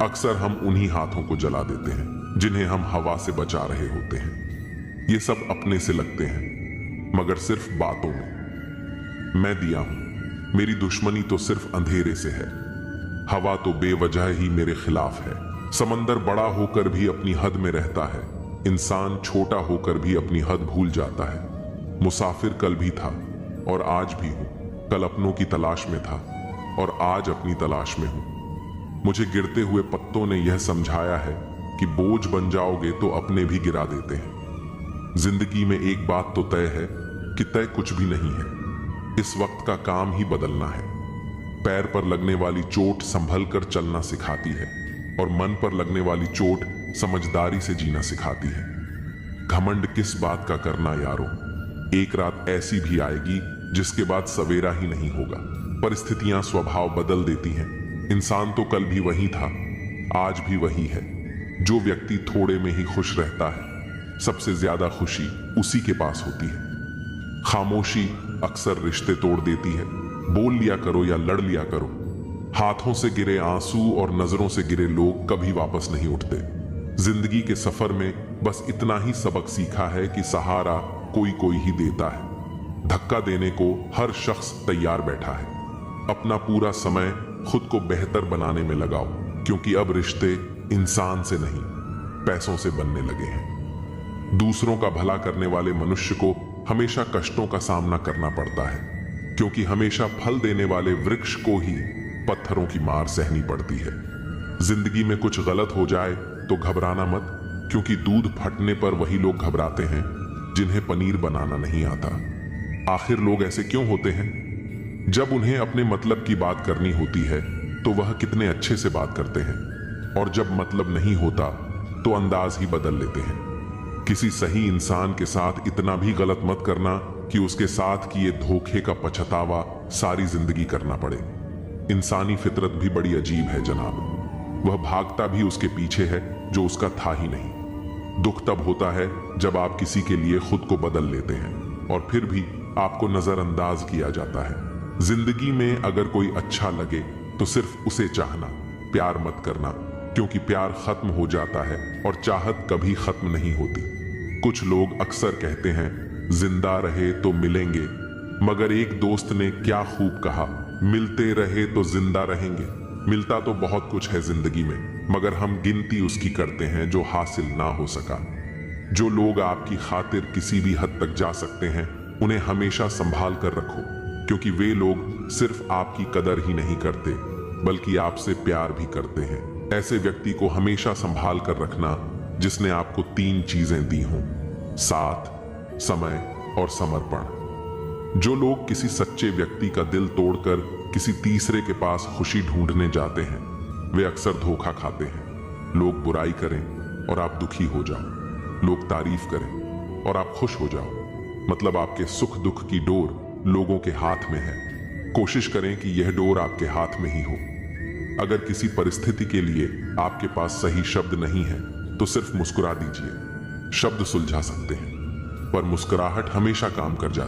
अक्सर हम उन्हीं हाथों को जला देते हैं जिन्हें हम हवा से बचा रहे होते हैं। ये सब अपने से लगते हैं, मगर सिर्फ बातों में। मैं दिया हूं, मेरी दुश्मनी तो सिर्फ अंधेरे से है। हवा तो बेवजह ही मेरे खिलाफ है। समंदर बड़ा होकर भी अपनी हद में रहता है, इंसान छोटा होकर भी अपनी हद भूल जाता है। मुसाफिर कल भी था और आज भी हूं, कल अपनों की तलाश में था और आज अपनी तलाश में हूं। मुझे गिरते हुए पत्तों ने यह समझाया है कि बोझ बन जाओगे तो अपने भी गिरा देते हैं। जिंदगी में एक बात तो तय है कि तय कुछ भी नहीं है। इस वक्त का काम ही बदलना है। पैर पर लगने वाली चोट संभल कर चलना सिखाती है और मन पर लगने वाली चोट समझदारी से जीना सिखाती है। घमंड किस बात का करना यारों, एक रात ऐसी भी आएगी जिसके बाद सवेरा ही नहीं होगा। परिस्थितियां स्वभाव बदल देती हैं। इंसान तो कल भी वही था, आज भी वही है। जो व्यक्ति थोड़े में ही खुश रहता है, सबसे ज्यादा खुशी उसी के पास होती है। खामोशी अक्सर रिश्ते तोड़ देती है। बोल लिया करो या लड़ लिया करो। हाथों से गिरे आंसू और नजरों से गिरे लोग कभी वापस नहीं उठते। जिंदगी के सफर में बस इतना ही सबक सीखा है कि सहारा कोई कोई ही देता है। धक्का देने को हर शख्स तैयार बैठा है। अपना पूरा समय खुद को बेहतर बनाने में लगाओ, क्योंकि अब रिश्ते इंसान से नहीं, पैसों से बनने लगे हैं। दूसरों का भला करने वाले मनुष्य को हमेशा कष्टों का सामना करना पड़ता है, क्योंकि हमेशा फल देने वाले वृक्ष को ही पत्थरों की मार सहनी पड़ती है। जिंदगी में कुछ गलत हो जाए तो घबराना मत, क्योंकि दूध फटने पर वही लोग घबराते हैं जिन्हें पनीर बनाना नहीं आता। आखिर लोग ऐसे क्यों होते हैं? जब उन्हें अपने मतलब की बात करनी होती है तो वह कितने अच्छे से बात करते हैं, और जब मतलब नहीं होता तो अंदाज ही बदल लेते हैं। किसी सही इंसान के साथ इतना भी गलत मत करना कि उसके साथ किए धोखे का पछतावा सारी जिंदगी करना पड़े। इंसानी फितरत भी बड़ी अजीब है जनाब। वह भागता भी उसके पीछे है जो उसका था ही नहीं। दुख तब होता है जब आप किसी के लिए खुद को बदल लेते हैं और फिर भी आपको नजरअंदाज किया जाता है। जिंदगी में अगर कोई अच्छा लगे तो सिर्फ उसे चाहना, प्यार मत करना, क्योंकि प्यार खत्म हो जाता है और चाहत कभी खत्म नहीं होती। कुछ लोग अक्सर कहते हैं जिंदा रहे तो मिलेंगे, मगर एक दोस्त ने क्या खूब कहा, मिलते रहे तो जिंदा रहेंगे। मिलता तो बहुत कुछ है जिंदगी में, मगर हम गिनती उसकी करते हैं जो हासिल ना हो सका। जो लोग आपकी खातिर किसी भी हद तक जा सकते हैं, उन्हें हमेशा संभाल कर रखो, क्योंकि वे लोग सिर्फ आपकी कदर ही नहीं करते बल्कि आपसे प्यार भी करते हैं। ऐसे व्यक्ति को हमेशा संभाल कर रखना जिसने आपको 3 चीजें दी हों: साथ, समय और समर्पण। जो लोग किसी सच्चे व्यक्ति का दिल तोड़कर किसी तीसरे के पास खुशी ढूंढने जाते हैं, वे अक्सर धोखा खाते हैं। लोग बुराई करें और आप दुखी हो जाओ, लोग तारीफ करें और आप खुश हो जाओ, मतलब आपके सुख दुख की डोर लोगों के हाथ में है। कोशिश करें कि यह डोर आपके हाथ में ही हो। अगर किसी परिस्थिति के लिए आपके पास सही शब्द नहीं है तो सिर्फ मुस्कुरा दीजिए। शब्द सुलझा सकते हैं, पर मुस्कुराहट हमेशा काम कर जाती है।